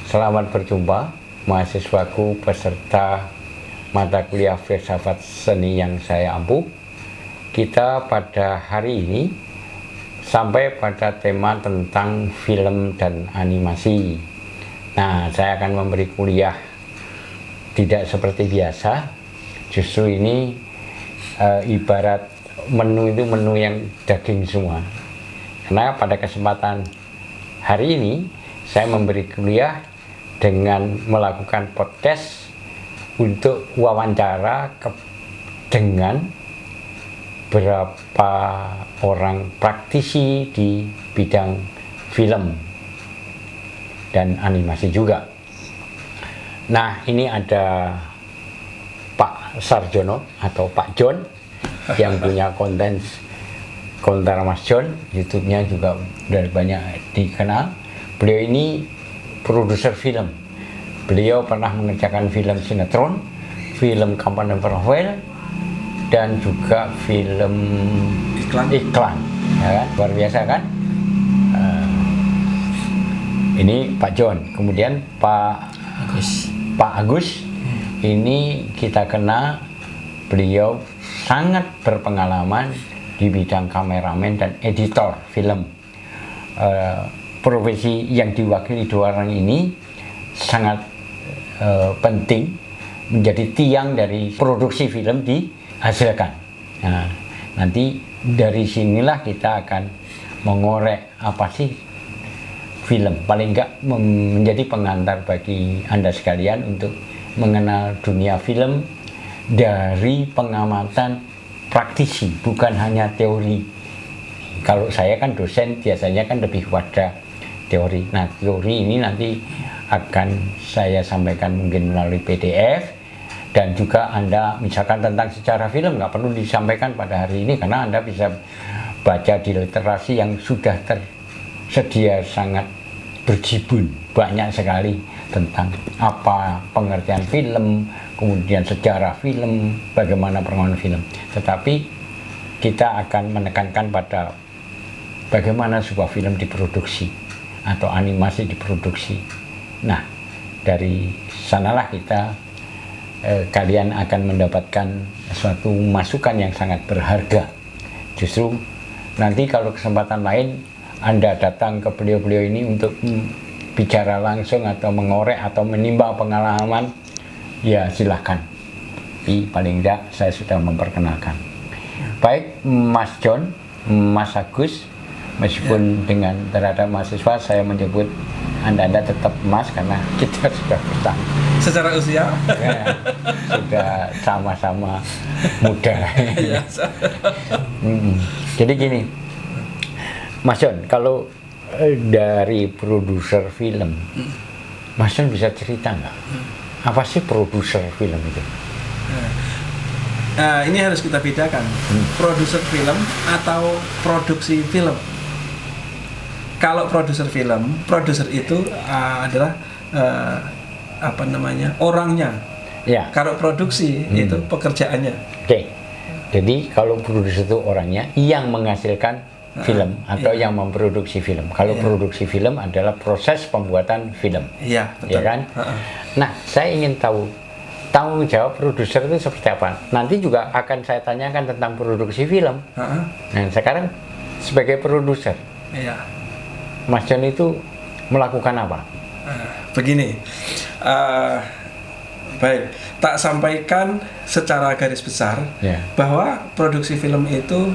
Selamat berjumpa mahasiswaku peserta mata kuliah filsafat seni yang saya ampu. Kita pada hari ini sampai pada tema tentang film dan animasi. Nah, saya akan memberi kuliah tidak seperti biasa. Justru ini ibarat menu itu menu yang daging semua. Karena pada kesempatan hari ini saya memberi kuliah dengan melakukan podcast untuk wawancara dengan beberapa orang praktisi di bidang film dan animasi juga. Nah, ini ada Pak Sarjono atau Pak John yang punya konten Mas John, YouTube-nya juga udah banyak dikenal. Beliau ini produser film. Beliau pernah mengerjakan film sinetron, film Kampanye Novel, dan juga film iklan. Ya kan? Luar biasa kan? Ini Pak John. Kemudian Pak Agus. Ini kita kenal, beliau sangat berpengalaman di bidang kameramen dan editor film. Profesi yang diwakili dua orang ini sangat penting, menjadi tiang dari produksi film dihasilkan. Nah, nanti dari sinilah kita akan mengorek apa sih film, paling enggak menjadi pengantar bagi Anda sekalian untuk mengenal dunia film dari pengamatan praktisi, bukan hanya teori. Kalau saya kan dosen, biasanya kan lebih pada teori. Nah, teori ini nanti akan saya sampaikan mungkin melalui PDF, dan juga Anda misalkan tentang sejarah film nggak perlu disampaikan pada hari ini karena Anda bisa baca di literasi yang sudah tersedia sangat berjibun, banyak sekali tentang apa pengertian film, kemudian sejarah film, bagaimana perkembangan film. Tetapi kita akan menekankan pada bagaimana sebuah film diproduksi atau animasi diproduksi. Nah, dari sanalah kita kalian akan mendapatkan suatu masukan yang sangat berharga. Justru nanti kalau kesempatan lain Anda datang ke beliau-beliau ini untuk bicara langsung atau mengorek atau menimbang pengalaman, ya silahkan. Tapi paling tidak saya sudah memperkenalkan. Baik Mas John, Mas Agus, meskipun dengan terhadap mahasiswa saya menyebut Anda tetap Mas karena kita sudah bersama. Secara usia? Ya, sudah sama-sama muda. Jadi gini, Mas John, kalau dari produser film, Mas John bisa cerita nggak? Apa sih produser film itu? Ini harus kita bedakan, produser film atau produksi film. Kalau produser film, produser itu adalah orangnya. Ya. Kalau produksi itu pekerjaannya. Oke. Jadi kalau produser itu orangnya yang menghasilkan film atau yang memproduksi film. Kalau produksi film adalah proses pembuatan film. Iya, betul. Ya kan? Nah, saya ingin tahu tanggung jawab produser itu seperti apa. Nanti juga akan saya tanyakan tentang produksi film. Nah, sekarang sebagai produser, Mas John itu melakukan apa? Begini, baik, tak sampaikan secara garis besar bahwa produksi film itu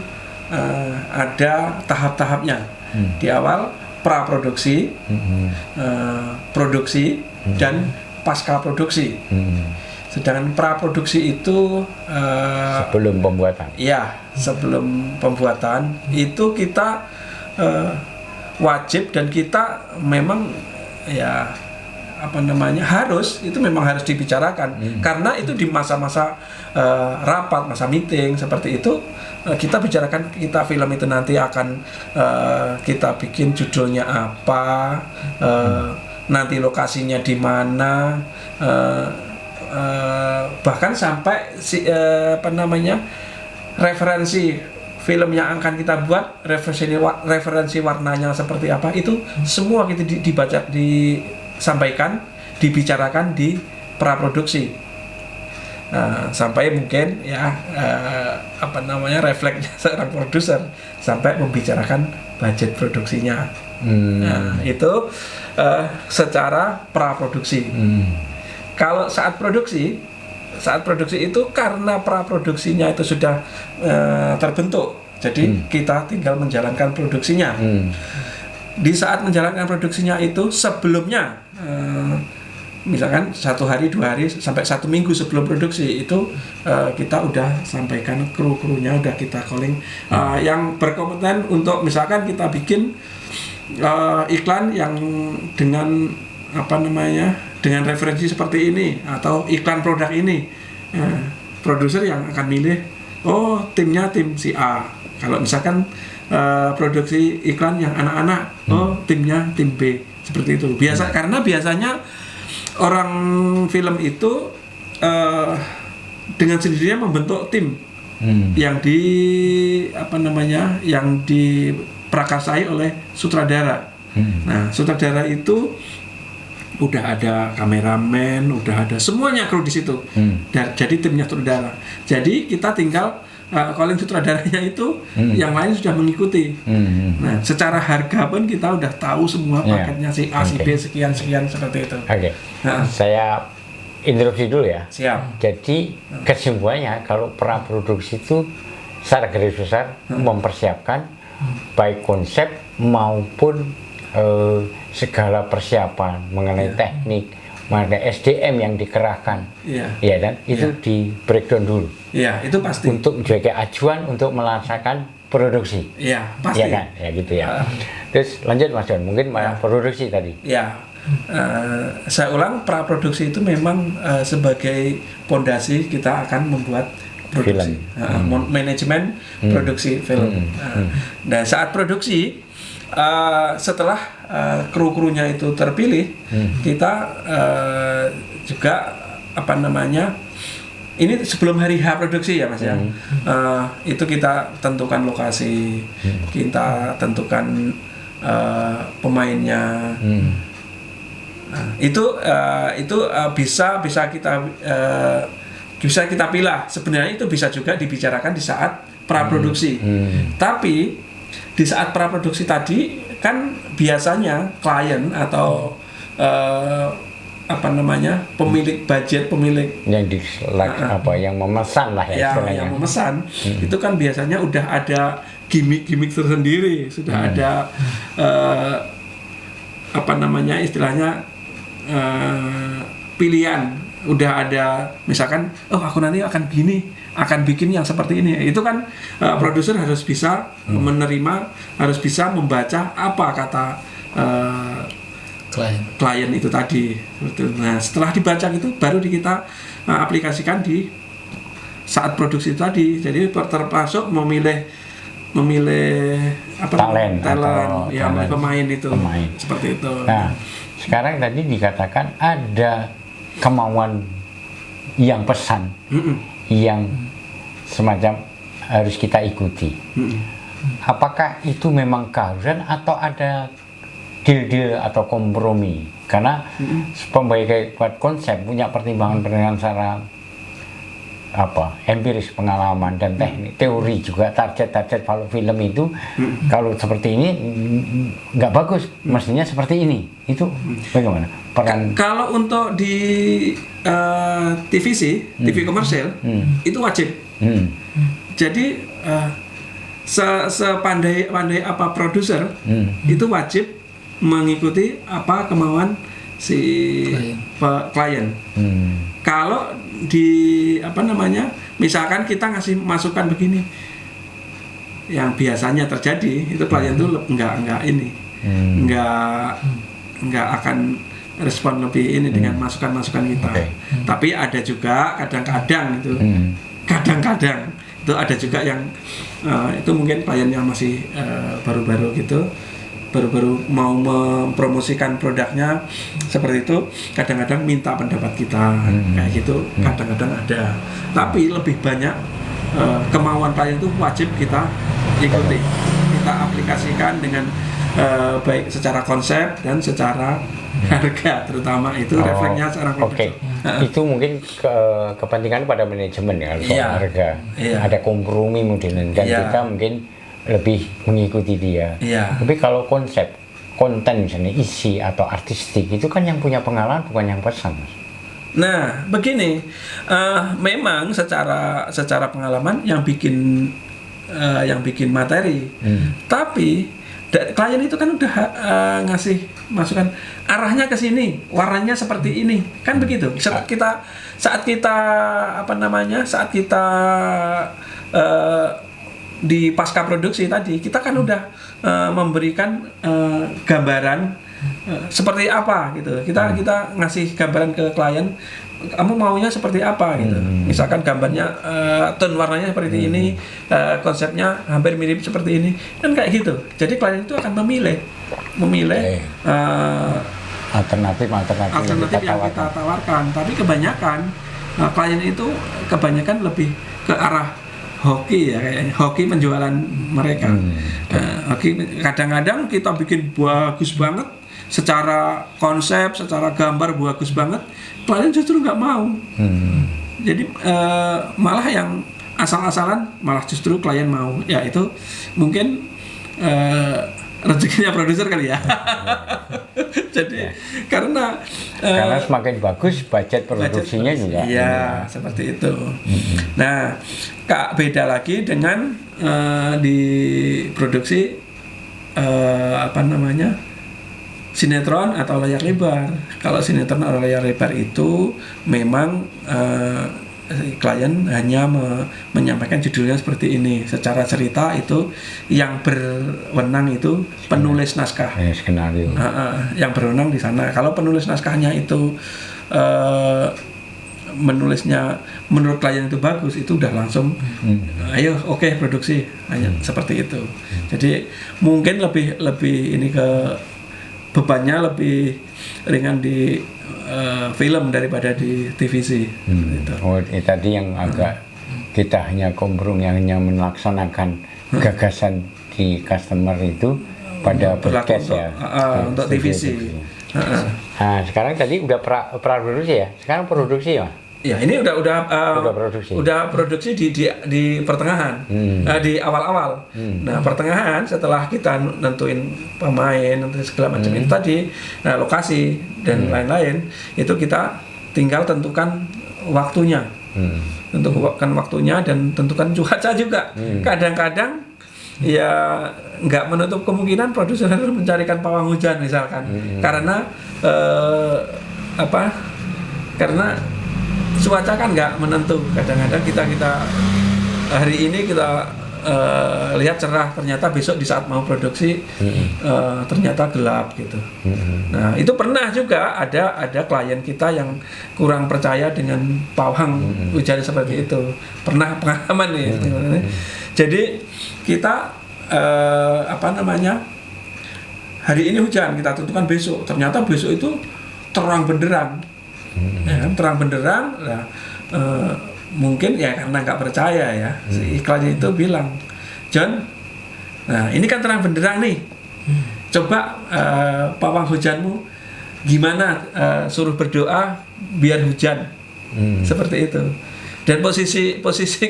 ada tahap-tahapnya. Di awal praproduksi, produksi, dan pasca produksi. Sedangkan praproduksi itu sebelum pembuatan. Ya, sebelum pembuatan itu kita wajib dan kita memang memang harus dibicarakan karena itu di masa-masa rapat, masa meeting seperti itu kita bicarakan kita film itu nanti akan kita bikin judulnya apa, nanti lokasinya di mana, bahkan sampai referensi film yang akan kita buat, referensi warnanya seperti apa, itu semua kita dibaca, sampaikan, dibicarakan di praproduksi. Sampai mungkin ya refleksnya seorang produser sampai membicarakan budget produksinya. Nah, itu secara praproduksi. Kalau saat produksi itu karena praproduksinya itu sudah terbentuk, jadi kita tinggal menjalankan produksinya. Di saat menjalankan produksinya itu sebelumnya, misalkan 1 hari, 2 hari, sampai 1 minggu sebelum produksi itu kita udah sampaikan kru-krunya, udah kita calling yang berkompeten untuk misalkan kita bikin iklan yang dengan dengan referensi seperti ini atau iklan produk ini. Produser yang akan milih, timnya tim si A. Kalau misalkan produksi iklan yang anak-anak, timnya tim B, seperti itu. Karena biasanya orang film itu dengan sendirinya membentuk tim yang yang diprakarsai oleh sutradara. Nah, sutradara itu udah ada kameramen, udah ada semuanya kru di situ. Jadi timnya sutradara. Jadi kita tinggal calling sutradaranya itu, yang lain sudah mengikuti. Nah, secara harga pun kita udah tahu semua paketnya si A, si B, sekian seperti itu. Saya interupsi dulu ya. Siap. Jadi kesimpulannya kalau praproduksi itu secara garis besar mempersiapkan baik konsep maupun segala persiapan mengenai teknik, mengenai SDM yang dikerahkan, ya dan itu di breakdown dulu. Iya, itu pasti. Untuk sebagai acuan untuk melaksanakan produksi. Iya, pasti. Ya kan, ya gitu ya. Terus lanjut Mas John, mungkin produksi tadi. Ya, saya ulang, praproduksi itu memang sebagai pondasi kita akan membuat produksi, manajemen produksi film. Dan saat produksi, setelah kru-krunya itu terpilih, kita juga ini sebelum hari H produksi ya Mas ya, itu kita tentukan lokasi, kita tentukan pemainnya. Itu bisa kita pilih. Sebenarnya itu bisa juga dibicarakan di saat praproduksi. Tapi di saat praproduksi tadi kan biasanya klien atau pemilik budget, pemilik yang yang memesan lah ya istilahnya. Yang memesan itu kan biasanya udah ada gimmick tersendiri, sudah ada istilahnya pilihan, udah ada misalkan aku nanti akan bikin yang seperti ini. Itu kan produser harus bisa menerima, harus bisa membaca apa kata klien itu tadi. Nah, setelah dibaca itu baru kita aplikasikan di saat produksi itu tadi. Jadi termasuk memilih talent ya, pemain itu. Seperti itu. Nah, sekarang tadi dikatakan ada kemauan yang pesan yang semacam harus kita ikuti. Apakah itu memang keharusan atau ada deal atau kompromi? Karena sebagai buat konsep punya pertimbangan secara empiris, pengalaman dan teknik, teori juga, target kalau film itu kalau seperti ini nggak bagus, mestinya seperti ini. Itu bagaimana peran? Kalau untuk di TV komersil itu wajib. Jadi sepandai apa produser itu wajib mengikuti apa kemauan si klien. Kalau di misalkan kita ngasih masukan begini, yang biasanya terjadi itu klien tuh nggak akan respon lebih ini dengan masukan-masukan kita. Tapi ada juga kadang-kadang itu ada juga yang itu mungkin klien yang masih baru-baru gitu, baru-baru mau mempromosikan produknya seperti itu, kadang-kadang minta pendapat kita kayak gitu, kadang-kadang ada. Tapi lebih banyak kemauan klien itu wajib kita ikuti, kita aplikasikan dengan baik secara konsep dan secara harga terutama itu refleksnya secara Oke, itu mungkin kepentingan pada manajemen ya kalau soal Iya. harga. Iya. Ada kompromi mungkin dan Iya. kita mungkin lebih mengikuti dia. Iya. Tapi kalau konsep konten misalnya isi atau artistik itu kan yang punya pengalaman bukan yang pesan, Mas. Nah, begini, memang secara pengalaman yang bikin materi, tapi klien itu kan udah ngasih masukan arahnya ke sini, warnanya seperti ini, kan begitu. Saat kita di pasca produksi tadi, kita kan udah memberikan gambaran seperti apa gitu. Kita ngasih gambaran ke klien, kamu maunya seperti apa gitu. Misalkan gambarnya tone warnanya seperti ini, konsepnya hampir mirip seperti ini, kan kayak gitu. Jadi klien itu akan memilih alternatif yang kita tawarkan. Tapi kebanyakan klien itu lebih ke arah hoki ya, kayaknya hoki penjualan mereka. Hoki kadang-kadang kita bikin bagus banget secara konsep, secara gambar bagus banget, klien justru nggak mau. Jadi malah yang asal-asalan malah justru klien mau. Ya itu mungkin rezekinya produser kali ya. Jadi karena semakin bagus budget produksinya juga. Iya, seperti itu. Nah, beda lagi dengan di produksi sinetron atau layar lebar. Kalau sinetron atau layar lebar itu memang klien hanya menyampaikan judulnya seperti ini. Secara cerita itu yang berwenang itu penulis naskah. Skenario. Yang berwenang di sana. Kalau penulis naskahnya itu menulisnya menurut klien itu bagus, itu udah langsung ayo oke, produksi. Hanya seperti itu. Jadi mungkin lebih ini ke bebannya lebih ringan di film daripada di TVC. Gitu. Tadi yang agak kita hanya kompromi, hanya melaksanakan gagasan di customer itu pada broadcast ya. Untuk TVC. Nah, sekarang tadi udah praproduksi ya. Sekarang produksi ya. Ya, ini udah produksi. Udah produksi di pertengahan, di awal-awal. Nah, pertengahan setelah kita nentuin pemain, nentuin segala macam itu tadi, lokasi dan lain-lain, itu kita tinggal tentukan waktunya. Tentukan waktunya dan tentukan cuaca juga. Kadang-kadang ya nggak menutup kemungkinan produser harus mencarikan pawang hujan misalkan, karena karena cuaca kan nggak menentu. Kadang-kadang kita hari ini kita lihat cerah, ternyata besok di saat mau produksi ternyata gelap gitu. Nah, itu pernah juga ada klien kita yang kurang percaya dengan pawang hujan seperti itu. Pernah pengalaman nih. Jadi kita hari ini hujan, kita tentukan besok. Ternyata besok itu terang benderang. Ya, terang benderang. Nah, mungkin ya karena nggak percaya ya, si iklannya itu bilang, John, nah ini kan terang benderang nih, coba pawang hujanmu gimana, suruh berdoa biar hujan, seperti itu. Dan posisi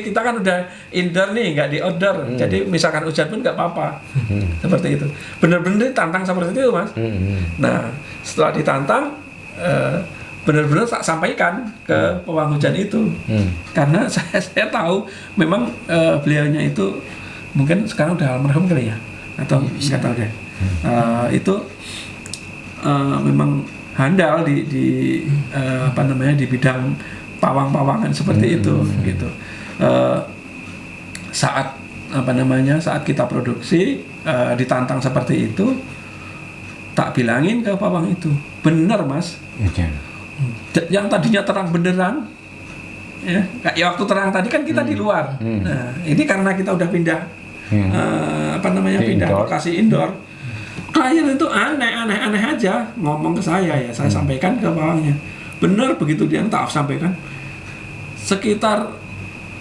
kita kan udah indoor nih, nggak di outdoor, jadi misalkan hujan pun nggak apa-apa, seperti itu. Benar-benar ditantang seperti itu, Mas. Nah, setelah ditantang, benar-benar tak sampaikan ke pawang hujan itu, karena saya tahu memang beliaunya itu mungkin sekarang udah almarhum kali ya, atau nggak tahu deh. Itu memang handal di bidang pawang-pawangan seperti itu gitu. Saat kita produksi ditantang seperti itu, tak bilangin ke pawang itu, bener Mas. Yang tadinya terang benderang, ya waktu terang tadi kan kita di luar. Nah, ini karena kita udah pindah pindah lokasi indoor. Klien itu aneh aja ngomong ke saya ya, saya sampaikan ke pawangnya. Bener begitu dia tak sampaikan. Sekitar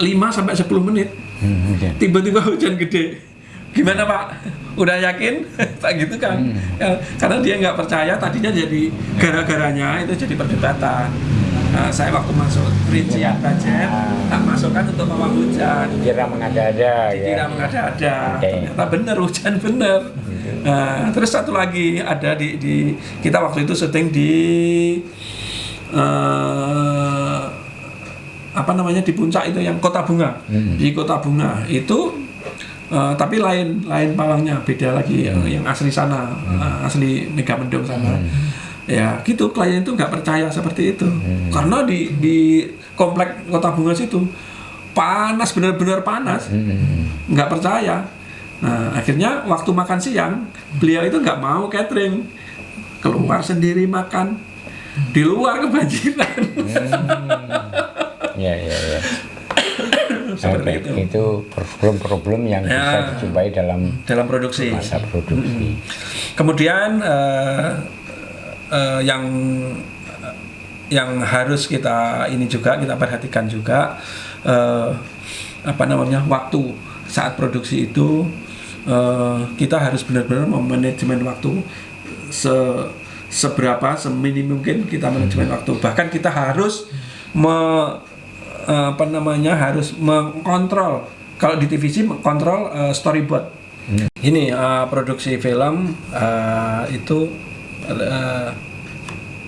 5-10 menit. Tiba-tiba hujan gede. Gimana Pak? Udah yakin? Tak gitu kan? Karena dia nggak percaya, tadinya jadi gara-garanya itu jadi perdebatan. Nah, saya waktu masuk rincian budget, tak masukkan untuk pawang hujan. Kira mengada-ada Dikira ya. mengada-ada, Oke. ternyata bener, hujan bener. Nah, terus satu lagi ada di kita waktu itu syuting di apa namanya, di puncak itu yang Kota Bunga. Di Kota Bunga itu tapi lain pawangnya, beda lagi yang asli sana, asli Megamendung sana. Ya gitu, klien itu nggak percaya seperti itu, karena di komplek Kota Bunga situ panas, benar-benar panas, nggak percaya. Nah akhirnya waktu makan siang beliau itu nggak mau catering, keluar sendiri makan di luar, kebanjiran. Ya. Seperti Oke, itu problem-problem yang bisa dijumpai dalam produksi. masa produksi. Kemudian yang harus kita ini juga kita perhatikan juga apa namanya, waktu saat produksi itu kita harus benar-benar memanajemen waktu seberapa seminim mungkin kita manajemen waktu. Bahkan kita harus harus mengkontrol, kalau di TVC mengkontrol storyboard. Ini produksi film itu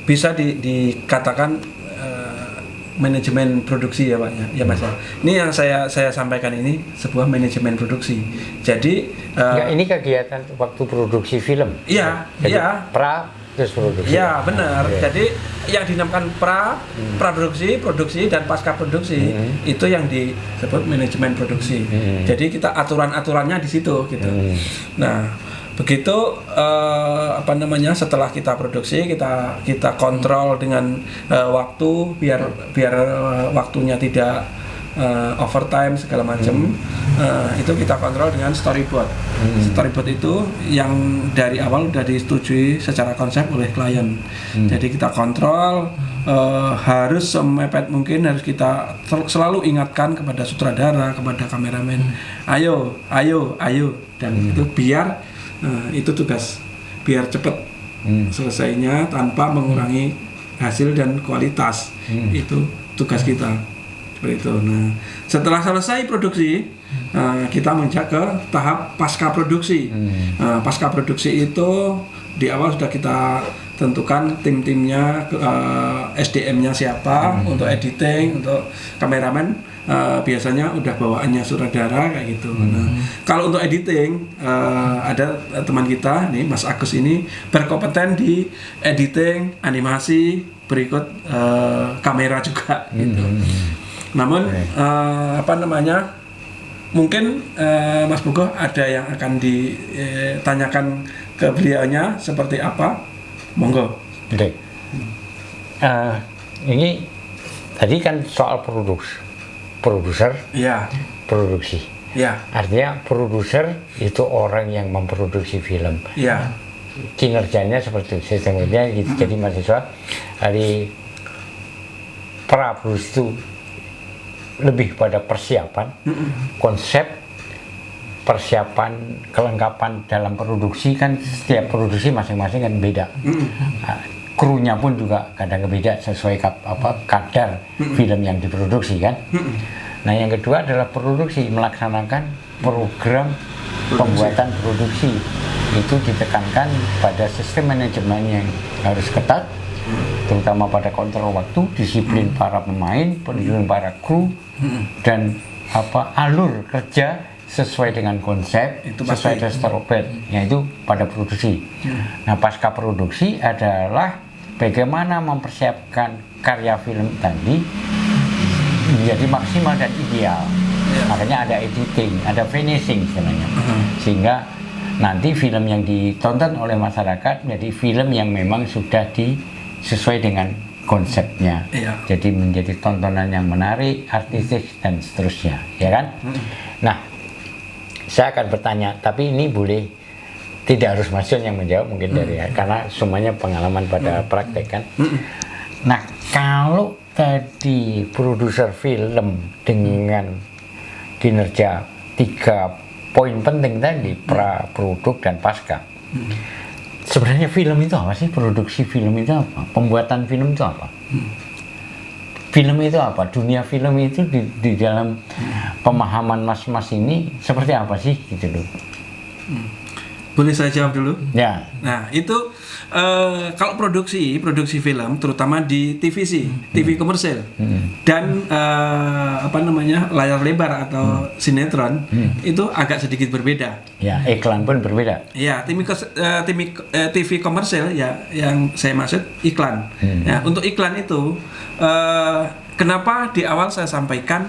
bisa dikatakan manajemen produksi ya Pak ya Mas. Ini yang saya sampaikan ini sebuah manajemen produksi. Jadi ini kegiatan waktu produksi film. Iya, Jadi, iya. terus produksi. Ya benar. Oke. Jadi yang dinamakan praproduksi, produksi dan pasca produksi itu yang disebut manajemen produksi. Jadi kita aturan-aturannya di situ gitu. Nah begitu apa namanya, setelah kita produksi kita kontrol dengan waktu biar waktunya tidak overtime segala macam. Itu kita kontrol dengan storyboard. Storyboard itu yang dari awal sudah disetujui secara konsep oleh klien. Jadi kita kontrol, harus semepet mungkin, harus kita selalu ingatkan kepada sutradara, kepada kameramen, ayo, dan itu biar itu tugas, biar cepat selesainya tanpa mengurangi hasil dan kualitas. Itu tugas kita. Itu. Nah, setelah selesai produksi, kita menjak ke tahap pasca produksi. Pasca produksi itu di awal sudah kita tentukan tim-timnya, SDM-nya siapa, untuk editing, untuk kameramen, biasanya udah bawaannya sutradara kayak gitu. Nah, kalau untuk editing, ada teman kita nih, Mas Agus ini berkompeten di editing, animasi, berikut kamera juga gitu. Namun apa namanya, mungkin Mas Bogo ada yang akan ditanyakan ke beliaunya seperti apa, monggo. Oke. Ini tadi kan soal produser, Ya, produksi. ya, Artinya produser itu orang yang memproduksi film. ya, Kinerjanya seperti itu, sistemnya gitu. Jadi mahasiswa dari praproduksi itu lebih pada persiapan, konsep, persiapan, kelengkapan dalam produksi. Kan setiap produksi masing-masing kan beda. Krunya pun juga kadang beda sesuai kadar film yang diproduksi kan. Nah yang kedua adalah produksi, melaksanakan program pembuatan produksi. Itu ditekankan pada sistem manajemen yang harus ketat, terutama pada kontrol waktu, disiplin para pemain, pendisiplin para kru, dan alur kerja sesuai dengan konsep, itu sesuai dengan storyboard, yaitu pada produksi. Nah pasca produksi adalah bagaimana mempersiapkan karya film tadi menjadi maksimal dan ideal. Makanya ada editing, ada finishing sebenarnya, sehingga nanti film yang ditonton oleh masyarakat menjadi film yang memang sudah sesuai dengan konsepnya. Jadi menjadi tontonan yang menarik, artistik dan seterusnya, ya kan? Nah, saya akan bertanya, tapi ini boleh tidak harus Mas John yang menjawab mungkin karena semuanya pengalaman pada praktek kan. Nah, kalau tadi produser film dengan kinerja 3 poin penting tadi pra, produk dan pasca. Sebenarnya film itu apa sih? Produksi film itu apa? Pembuatan film itu apa? Film itu apa? Dunia film itu di dalam pemahaman mas-mas ini seperti apa sih gitu loh? Boleh saya jawab dulu? Ya. Nah, itu kalau produksi film terutama di TVC, TV komersil dan layar lebar atau sinetron itu agak sedikit berbeda. Ya, iklan pun berbeda. Ya, TV komersil ya yang saya maksud iklan. Ya, untuk iklan itu kenapa di awal saya sampaikan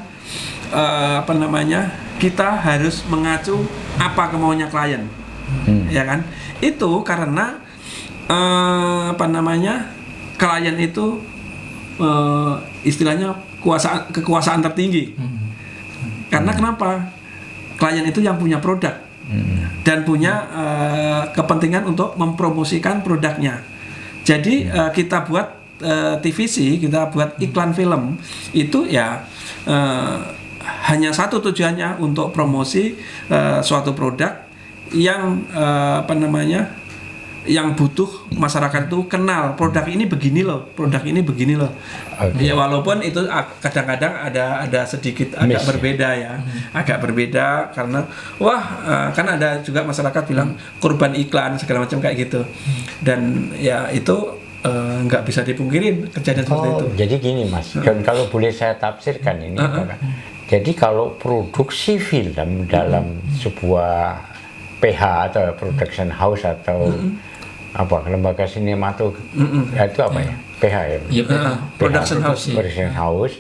kita harus mengacu apa kemauannya klien. Ya kan? Itu karena klien itu istilahnya kekuasaan tertinggi. Karena kenapa? Klien itu yang punya produk dan punya kepentingan untuk mempromosikan produknya. Jadi kita buat TVC, kita buat iklan film itu ya hanya satu tujuannya untuk promosi suatu produk yang yang butuh masyarakat itu kenal produk ini begini loh. Okay. Ya, walaupun itu kadang-kadang ada sedikit agak berbeda ya, agak berbeda karena kan ada juga masyarakat bilang korban iklan segala macam kayak gitu, dan ya itu nggak bisa dipungkirin kejadian seperti itu. Jadi gini Mas, dan kalau boleh saya tafsirkan ini, jadi kalau produksi film dalam sebuah PH atau production house atau lembaga sinematografi itu apa ya? PH ya? Production house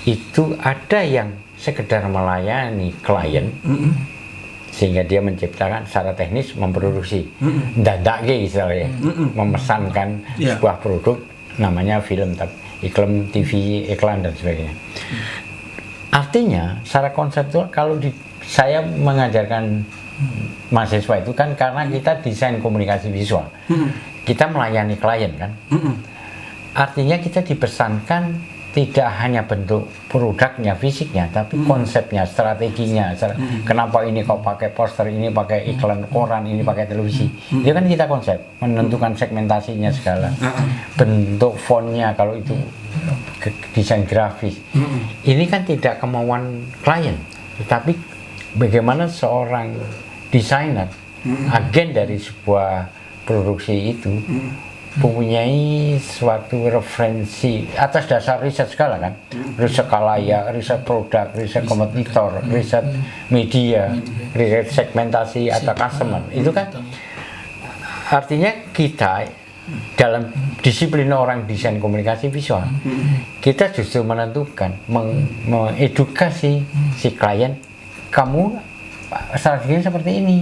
itu ada yang sekedar melayani klien sehingga dia menciptakan secara teknis memproduksi dadake istilahnya memesankan sebuah produk namanya film, iklan TV, iklan dan sebagainya. Artinya secara konseptual kalau saya mengajarkan mahasiswa itu kan karena kita desain komunikasi visual, kita melayani klien kan, artinya kita dipesankan tidak hanya bentuk produknya, fisiknya, tapi konsepnya, strateginya, kenapa ini kok pakai poster, ini pakai iklan koran, ini pakai televisi, itu kan kita konsep, menentukan segmentasinya segala, bentuk fontnya kalau itu desain grafis, ini kan tidak kemauan klien, tetapi bagaimana seorang desainer, agen dari sebuah produksi itu mempunyai suatu referensi atas dasar riset segala kan, riset kalayak, riset produk, riset kompetitor, riset media, riset segmentasi atau customer, itu kan artinya kita dalam disiplin orang desain komunikasi visual, kita justru menentukan, mengedukasi si klien, kamu strateginya seperti ini.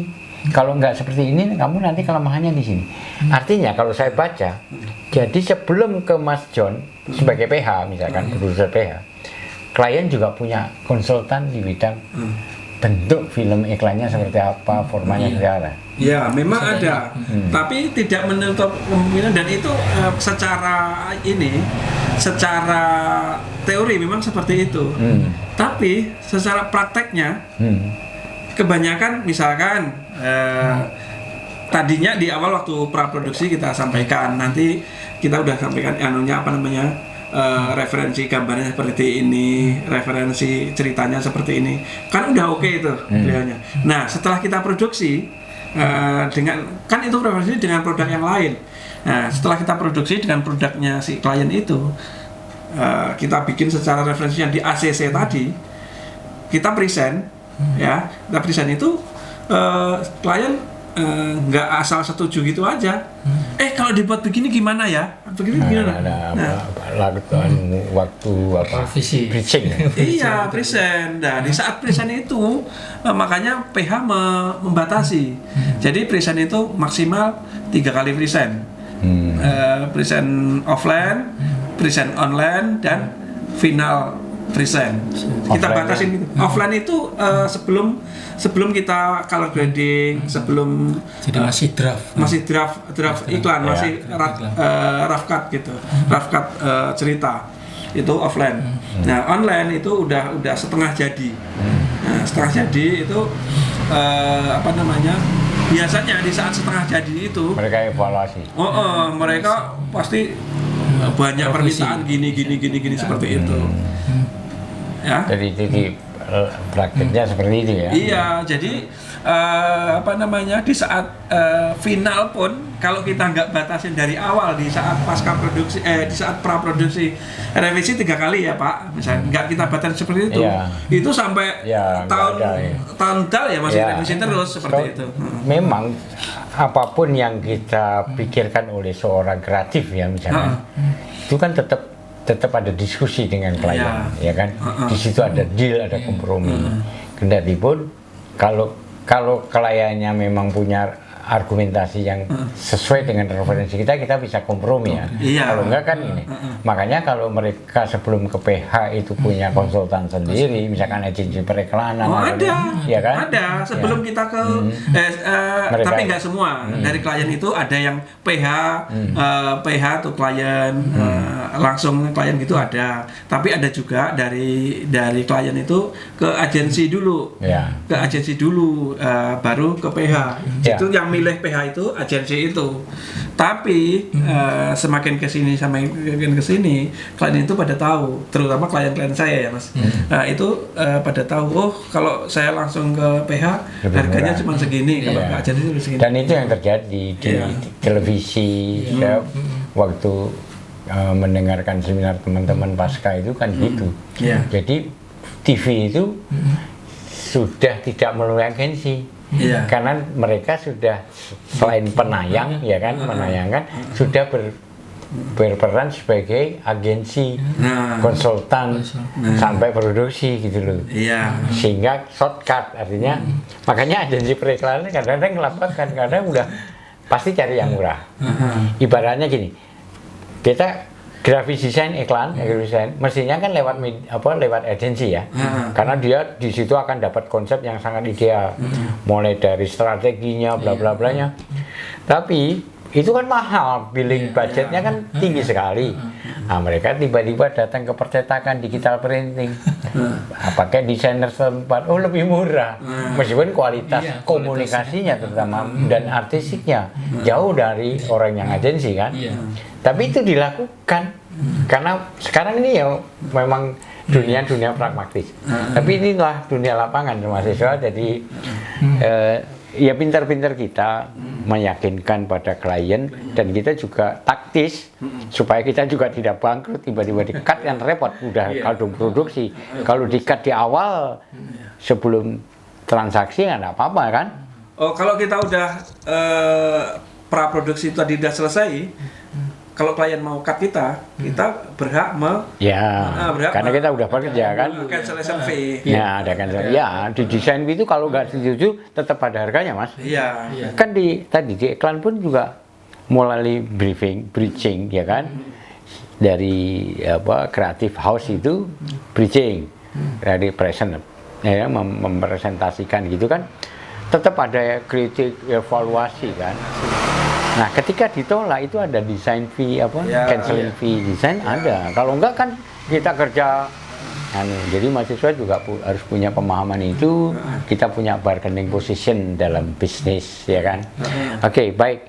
Kalau nggak seperti ini, kamu nanti kelemahannya di sini. Artinya kalau saya baca, jadi sebelum ke Mas John sebagai PH, misalkan produser PH, klien juga punya konsultan di bidang bentuk film iklannya seperti apa, formanya seperti apa. Ya, memang ada, tapi tidak menutup kemungkinan, dan itu secara teori memang seperti itu. Tapi secara prakteknya, kebanyakan misalkan tadinya di awal waktu praproduksi kita sampaikan, nanti kita udah sampaikan referensi gambarnya seperti ini, referensi ceritanya seperti ini, kan udah oke itu beliaunya. Nah, setelah kita produksi kan itu referensi dengan produk yang lain. Nah, setelah kita produksi dengan produknya si klien itu, kita bikin secara referensi yang di ACC tadi, kita present. Ya, kita present itu klien nggak asal setuju gitu aja. Kalau dibuat begini gimana ya? Begini gimana? Waktu present. Iya, present. Nah, di saat present itu makanya PH membatasi. Jadi present itu maksimal 3 kali present. Present offline, present online, dan final present. Kita batasin gitu. Offline itu sebelum kita color grading, sebelum masih draft iklan, masih rough cut gitu, rough cut cerita itu offline. Nah, online itu udah setengah jadi. Nah, setengah jadi itu apa namanya, biasanya di saat setengah jadi itu mereka evaluasi. Mereka pasti banyak permintaan gini seperti itu. Ya. Jadi di prakteknya seperti itu ya. Iya, jadi apa namanya, di saat final pun kalau kita nggak batasin dari awal, di saat pasca produksi di saat praproduksi revisi 3 kali ya Pak, misalnya nggak kita batasi seperti itu, itu sampai tahun dal ya masih revisi terus seperti itu. Memang apapun yang kita pikirkan oleh seorang kreatif ya misalnya, itu kan tetap ada diskusi dengan klien, ya kan? Di situ ada deal, ada kompromi. Kendatipun kalau kliennya memang punya argumentasi yang sesuai dengan referensi kita bisa kompromi ya. Kalau enggak kan ini. Makanya kalau mereka sebelum ke PH itu punya konsultan sendiri, misalkan agensi periklanan. Ya kan? Ada. Sebelum kita ke tapi enggak semua. Dari klien itu ada yang PH tuh klien langsung klien gitu ada. Tapi ada juga dari klien itu ke agensi dulu. Ke agensi dulu baru ke PH. Itu yang milih PH itu agensi itu. Tapi semakin kesini klien itu pada tahu, terutama klien-klien saya ya Mas. Itu pada tahu, oh kalau saya langsung ke PH lebih harganya cuma segini, kalau ke agensi itu segini. Dan itu yang terjadi di televisi. Saya waktu mendengarkan seminar teman-teman pasca itu kan gitu. Jadi TV itu sudah tidak melalui agensi. Karena mereka sudah selain penayang ya kan, menayangkan sudah berperan sebagai agensi konsultan sampai produksi gitu loh. Sehingga shortcut artinya makanya agensi periklanan kadang-kadang ngelaporkan karena udah pasti cari yang murah. Ibaratnya gini, kita grafis desain iklan, mestinya kan lewat agensi ya, karena dia di situ akan dapat konsep yang sangat ideal, mulai dari strateginya, bla bla blanya. Tapi itu kan mahal, billing budgetnya kan tinggi sekali. Nah, mereka tiba-tiba datang ke percetakan digital printing, pakai desainer setempat, lebih murah, meskipun kualitas komunikasinya terutama dan artistiknya jauh dari orang yang agensi kan. Tapi itu dilakukan karena sekarang ini ya memang dunia pragmatis. Tapi inilah dunia lapangan mahasiswa. Jadi ya pintar-pintar kita meyakinkan pada klien dan kita juga taktis supaya kita juga tidak bangkrut tiba-tiba di-cut yang repot udah kalau produksi. Kalau di-cut di awal sebelum transaksi nggak apa-apa kan? Kalau kita udah praproduksi tadi udah selesai, kalau klien mau cut kita berhak karena kita udah bekerja kan. Cancellation fee. Ada cancellation. Di desain itu kalau nggak setuju tetap ada harganya Mas. Kan tadi di iklan pun juga mulai bridging ya kan. Dari creative house itu bridging dari present ya mempresentasikan gitu kan. Tetap ada kritik evaluasi kan. Nah, ketika ditolak itu ada design fee canceling fee design ada. Kalau enggak kan kita kerja jadi mahasiswa juga harus punya pemahaman itu. Kita punya bargaining position dalam bisnis ya kan. Oke, baik.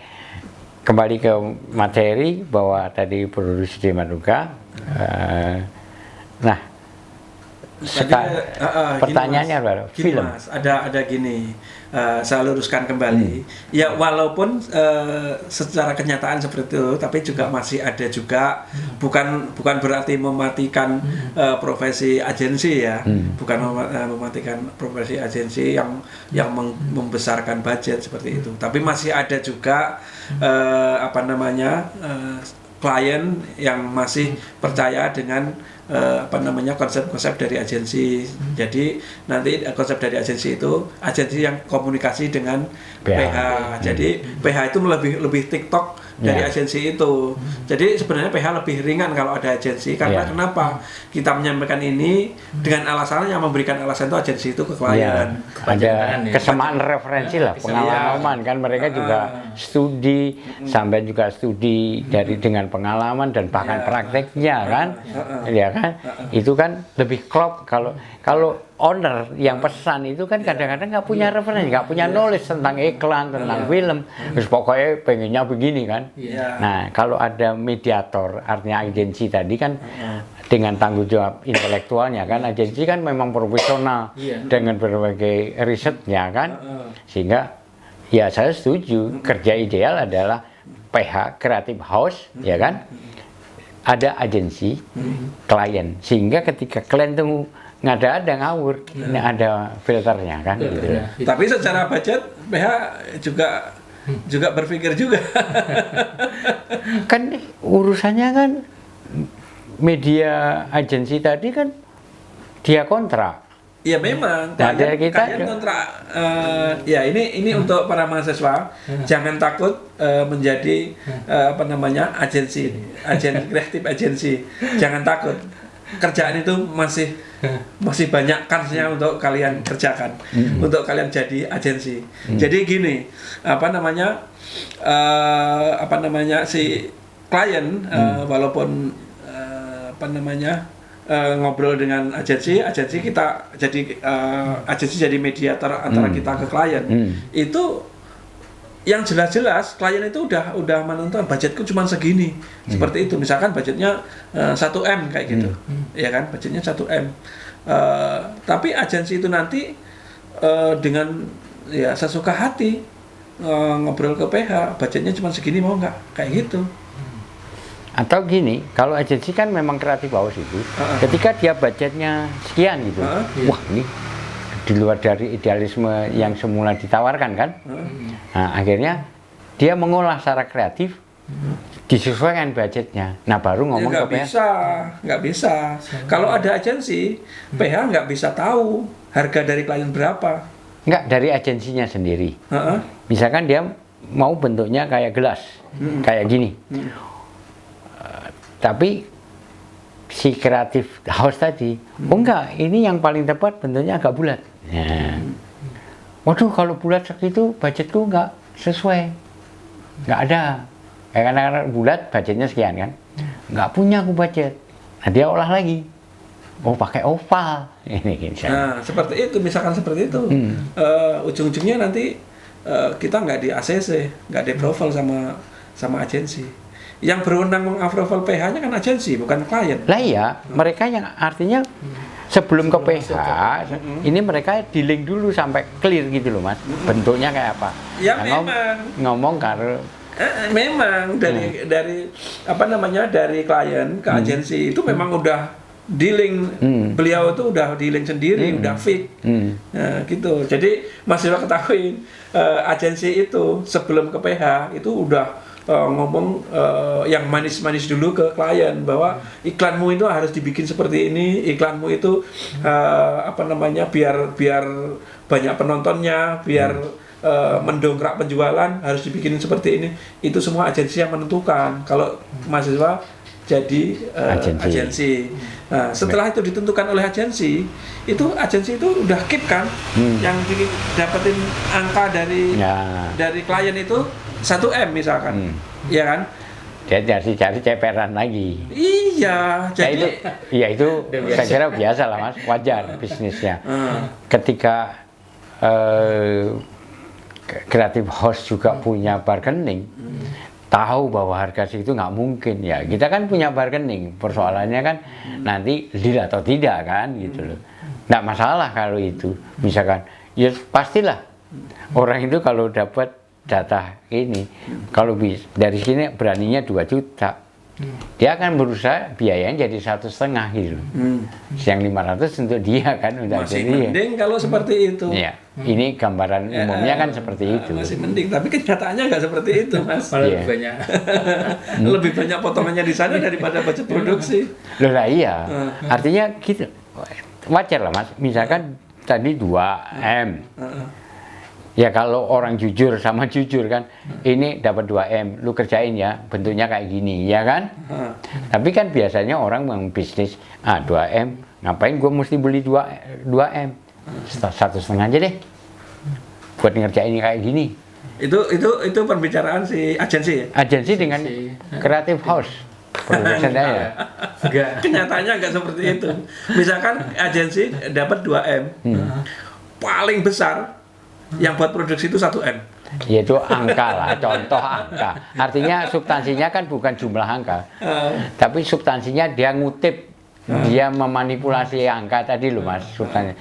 Kembali ke materi bahwa tadi produksi di Maduka. Nah, pertanyaannya adalah film. Mas, ada gini, saya luruskan kembali. Ya walaupun secara kenyataan seperti itu, tapi juga masih ada juga bukan berarti mematikan profesi agensi ya, bukan mematikan profesi agensi yang membesarkan budget seperti itu. Tapi masih ada juga klien yang masih percaya dengan konsep-konsep dari agensi. Jadi nanti konsep dari agensi itu agensi yang komunikasi dengan PH. Jadi PH itu lebih TikTok dari agensi itu. Jadi sebenarnya PH lebih ringan kalau ada agensi karena kenapa? Kita menyampaikan ini dengan alasan yang memberikan alasan itu agensi itu ke klien. Ada kesamaan referensi lah, pengalaman kan mereka juga studi sampai juga studi dengan pengalaman dan bahkan prakteknya kan. Ya kan? Itu kan lebih klop kalau owner yang pesan itu kan kadang-kadang nggak punya referensi, nggak punya knowledge tentang iklan, tentang film. Terus pokoknya pengennya begini kan. Nah, kalau ada mediator, artinya agensi tadi kan dengan tanggung jawab intelektualnya kan, agensi kan memang profesional dengan berbagai risetnya kan, sehingga ya saya setuju kerja ideal adalah PH Creative House, ya kan, ada agensi, klien, sehingga ketika klien temu nggak ada ngawur, ini ada filternya kan, gitu. Tapi secara budget PH juga berpikir juga. Kan urusannya kan media agensi tadi kan dia kontrak. Ya memang, Nah, dari kita kalian kontrak. Ya ini untuk para mahasiswa, jangan takut menjadi agen kreatif agensi. Jangan takut, kerjaan itu masih banyak kansnya untuk kalian kerjakan, untuk kalian jadi agensi. Jadi gini, si klien walaupun ngobrol dengan agensi kita jadi agensi jadi mediator antara kita ke klien. Itu yang jelas-jelas klien itu udah menentukan budgetku cuma segini. Seperti itu, misalkan budgetnya 1M kayak gitu. Ya kan, budgetnya 1M. Tapi agensi itu nanti dengan ya sesuka hati ngobrol ke PH, budgetnya cuma segini, mau nggak? Kayak gitu. Atau gini, kalau agensi kan memang Creative House itu, ketika dia budgetnya sekian gitu, wah ini di luar dari idealisme yang semula ditawarkan kan, nah akhirnya dia mengolah secara kreatif, disesuaikan budgetnya, nah baru ngomong ke PH. Nggak bisa. Kalau ada agensi, PH nggak bisa tahu harga dari klien berapa. Nggak, dari agensinya sendiri. Misalkan dia mau bentuknya kayak gelas, kayak gini. Tapi si Creative House tadi, oh enggak, ini yang paling tepat bentuknya agak bulat. Ya. Waduh, kalau bulat segitu budgetku nggak sesuai, nggak ada. Karena bulat budgetnya sekian kan, nggak punya aku budget. Nah dia olah lagi, oh pakai oval. Ini gitu. Nah seperti itu, misalkan seperti itu, ujung-ujungnya nanti kita nggak di ACC, nggak di approval sama agensi. Yang berwenang meng-approval PH-nya kan agensi, bukan klien. Lah iya, mereka yang artinya sebelum ke PH, ini mereka di-link dulu sampai clear gitu loh Mas. Bentuknya kayak apa? Ya nah, memang. Ngomong karena memang dari klien ke agensi itu memang udah di-link. Beliau itu udah di-link sendiri, udah fix. Nah, gitu. Jadi mahasiswa ketahui agensi itu sebelum ke PH itu udah ngomong yang manis-manis dulu ke klien bahwa iklanmu itu harus dibikin seperti ini, iklanmu itu biar banyak penontonnya, biar mendongkrak penjualan harus dibikin seperti ini. Itu semua agensi yang menentukan kalau mahasiswa jadi agensi. Nah, setelah itu ditentukan oleh agensi itu udah keep kan, yang dapetin angka dari klien itu 1M misalkan, ya kan? Dia cari ceperan lagi. Iya, jadi itu saya kira biasa lah Mas, wajar bisnisnya. Ketika Creative House juga punya bargaining, tahu bahwa harga segitu nggak mungkin ya. Kita kan punya bargaining, persoalannya kan nanti deal atau tidak kan gitu loh. Nggak masalah kalau itu, misalkan ya pastilah orang itu kalau dapat data ini, kalau dari sini beraninya 2 juta, dia akan berusaha biayanya jadi 1,5 gitu. Yang 500 untuk dia kan, untuk masih dia. mending kalau seperti itu. Ya, ini gambaran umumnya kan seperti itu. Masih mending, tapi kenyataannya nggak seperti itu Mas. Lebih banyak. Lebih banyak potongannya di sana daripada budget produksi. Loh lah iya, artinya gitu, wajar lah Mas. Misalkan tadi 2M. Ya kalau orang jujur sama jujur kan, ini dapat 2M, lu kerjain ya, bentuknya kayak gini, ya kan? Tapi kan biasanya orang yang bisnis, 2M, ngapain gue mesti beli 2M? 1,5 aja deh, buat ngerjain kayak gini. Itu pembicaraan si agensi ya? Agensi dengan Creative House. produsennya ya. Enggak. Kenyataannya nggak seperti itu. Misalkan agensi dapat 2M, paling besar yang buat produksi itu 1M. Yaitu angka lah, contoh angka. Artinya substansinya kan bukan jumlah angka, tapi substansinya dia ngutip, dia memanipulasi angka tadi loh Mas, substansi.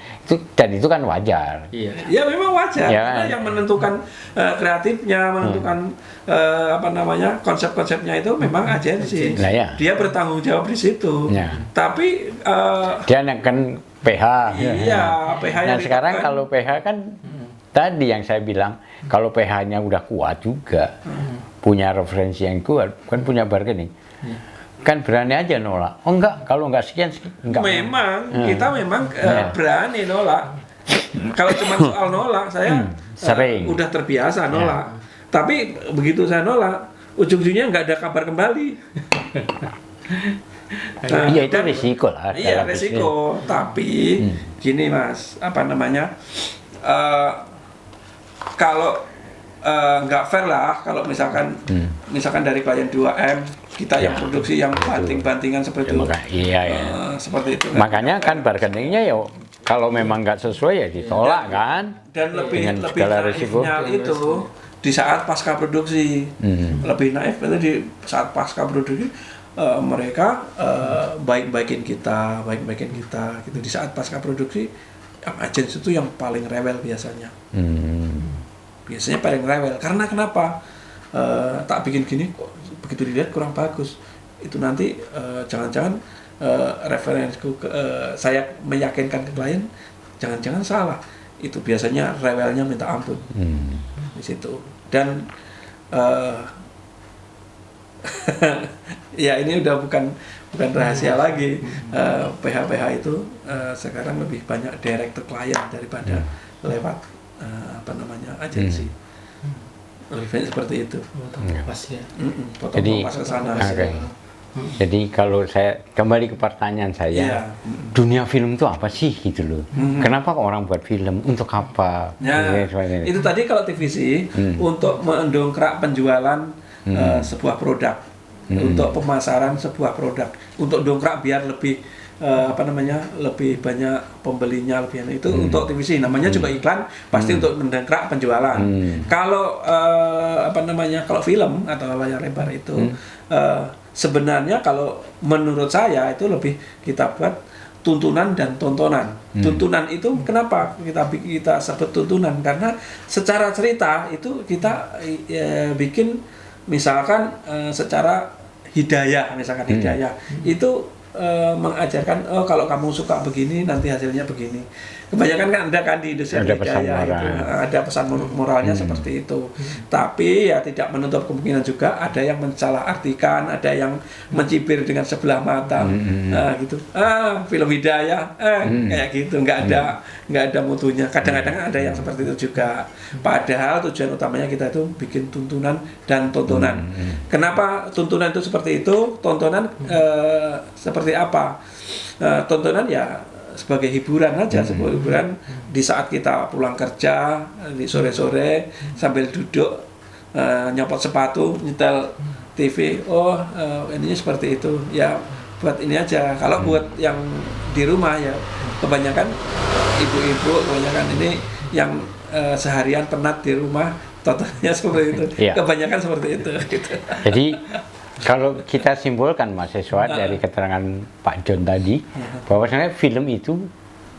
Dan itu kan wajar. Iya. Ya memang wajar. Ya, Karena yang menentukan kreatifnya, menentukan konsep-konsepnya itu memang agensi. Nah, ya. Dia bertanggung jawab di situ. Ya. Tapi Dia akan PH. iya, PH Nah yang sekarang ditekan. kalau PH kan tadi yang saya bilang, kalau PH-nya udah kuat juga, punya referensi yang kuat, kan punya bargaining, kan berani aja nolak. Oh enggak, kalau enggak sekian, enggak. Memang kita memang berani nolak. Kalau cuma soal nolak, saya sering. udah terbiasa nolak. Tapi begitu saya nolak, ujung-ujungnya nggak ada kabar kembali. Iya itu risiko lah. Iya dalam bisnis. resiko. Tapi gini Mas, kalau nggak fair lah kalau misalkan dari klien 2M kita yang produksi yang banting-bantingan seperti itu. Iya ya. Seperti itu. Makanya kan bargainingnya ya kalau memang nggak sesuai ya ditolak kan. Dan Dengan lebih segala risiko. naifnya itu di saat pasca produksi. Lebih naif itu di saat pasca produksi mereka baik-baikin kita gitu. Di saat pasca produksi yang agensi itu yang paling rewel biasanya. Biasanya paling rewel. Karena kenapa? Tak bikin gini kok begitu dilihat kurang bagus. Itu nanti jangan-jangan referensiku saya meyakinkan ke klien jangan-jangan salah. Itu biasanya rewelnya minta ampun. Di situ. Dan ya ini udah bukan rahasia lagi. PH itu sekarang lebih banyak direct to client daripada lewat agensi. Lebih banyak seperti itu. Pas ya. Jadi, Potong pas ke sana. oke. Jadi kalau saya kembali ke pertanyaan saya, Iya. dunia film itu apa sih gitu loh? Kenapa kok orang buat film? Untuk apa? Ya, Seperti ini. itu tadi kalau TVC untuk mendongkrak penjualan sebuah produk, untuk pemasaran sebuah produk, untuk dongkrak biar lebih lebih banyak pembelinya lebih itu untuk TVC namanya juga iklan pasti untuk mendongkrak penjualan. Kalau kalau film atau layar lebar itu sebenarnya kalau menurut saya itu lebih kita buat tuntunan dan tontonan. Tuntunan itu kenapa kita sebut tuntunan? Karena secara cerita itu kita bikin misalkan secara hidayah itu mengajarkan kalau kamu suka begini nanti hasilnya begini. Kebanyakan kan ada kan di industri Ada pesan hidayah moral. itu ada pesan moralnya seperti itu. Tapi ya tidak menutup kemungkinan juga ada yang mensalah-artikan, ada yang mencibir dengan sebelah mata. Gitu. Film hidayah kayak gitu, nggak ada mutunya. Kadang-kadang ada yang seperti itu juga. Padahal tujuan utamanya kita itu bikin tuntunan dan tontonan. Kenapa tuntunan itu seperti itu? Tontonan seperti apa? Tontonan ya sebagai hiburan aja, sebagai hiburan di saat kita pulang kerja di sore-sore sambil duduk nyopot sepatu nyetel TV. Ininya seperti itu ya, buat ini aja. Kalau buat yang di rumah ya kebanyakan ibu-ibu, kebanyakan ini yang seharian penat di rumah, tontonannya seperti itu. Iya. Kebanyakan seperti itu gitu. Jadi kalau kita simpulkan mahasiswa dari keterangan Pak John tadi, bahwasanya film itu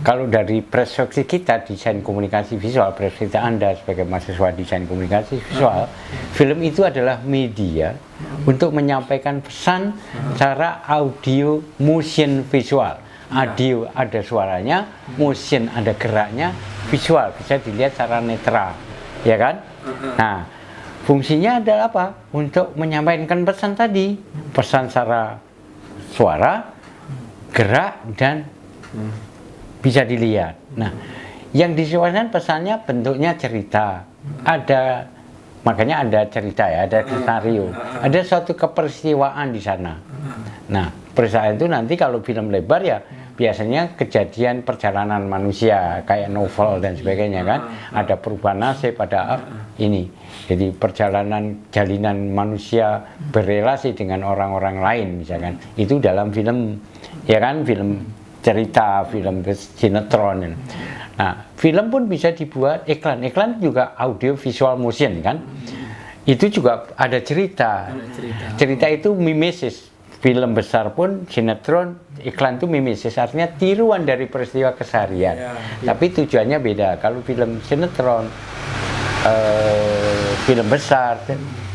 kalau dari perspektif kita desain komunikasi visual, perspektif Anda sebagai mahasiswa desain komunikasi visual, film itu adalah media untuk menyampaikan pesan secara audio, motion, visual. Audio ada suaranya, motion ada geraknya, visual bisa dilihat secara netral, ya kan? Nah, fungsinya adalah apa? Untuk menyampaikan pesan tadi, pesan secara suara, gerak, dan bisa dilihat. Nah, yang disuarakan pesannya bentuknya cerita. Makanya ada cerita ya, ada skenario, ada suatu keperistiwaan di sana. Nah, peristiwa itu nanti kalau film lebar ya biasanya kejadian perjalanan manusia kayak novel dan sebagainya kan, ada perubahan nasib, ada ini. Jadi perjalanan jalinan manusia berrelasi dengan orang-orang lain misalkan. Itu dalam film ya kan, film cerita, film sinetron. Nah, film pun bisa dibuat iklan. Iklan juga audio visual motion kan. Itu juga ada cerita. Cerita itu mimesis. Film besar pun, sinetron, iklan itu mimesis, artinya tiruan dari peristiwa keseharian. Tapi tujuannya beda. Kalau film sinetron, film besar,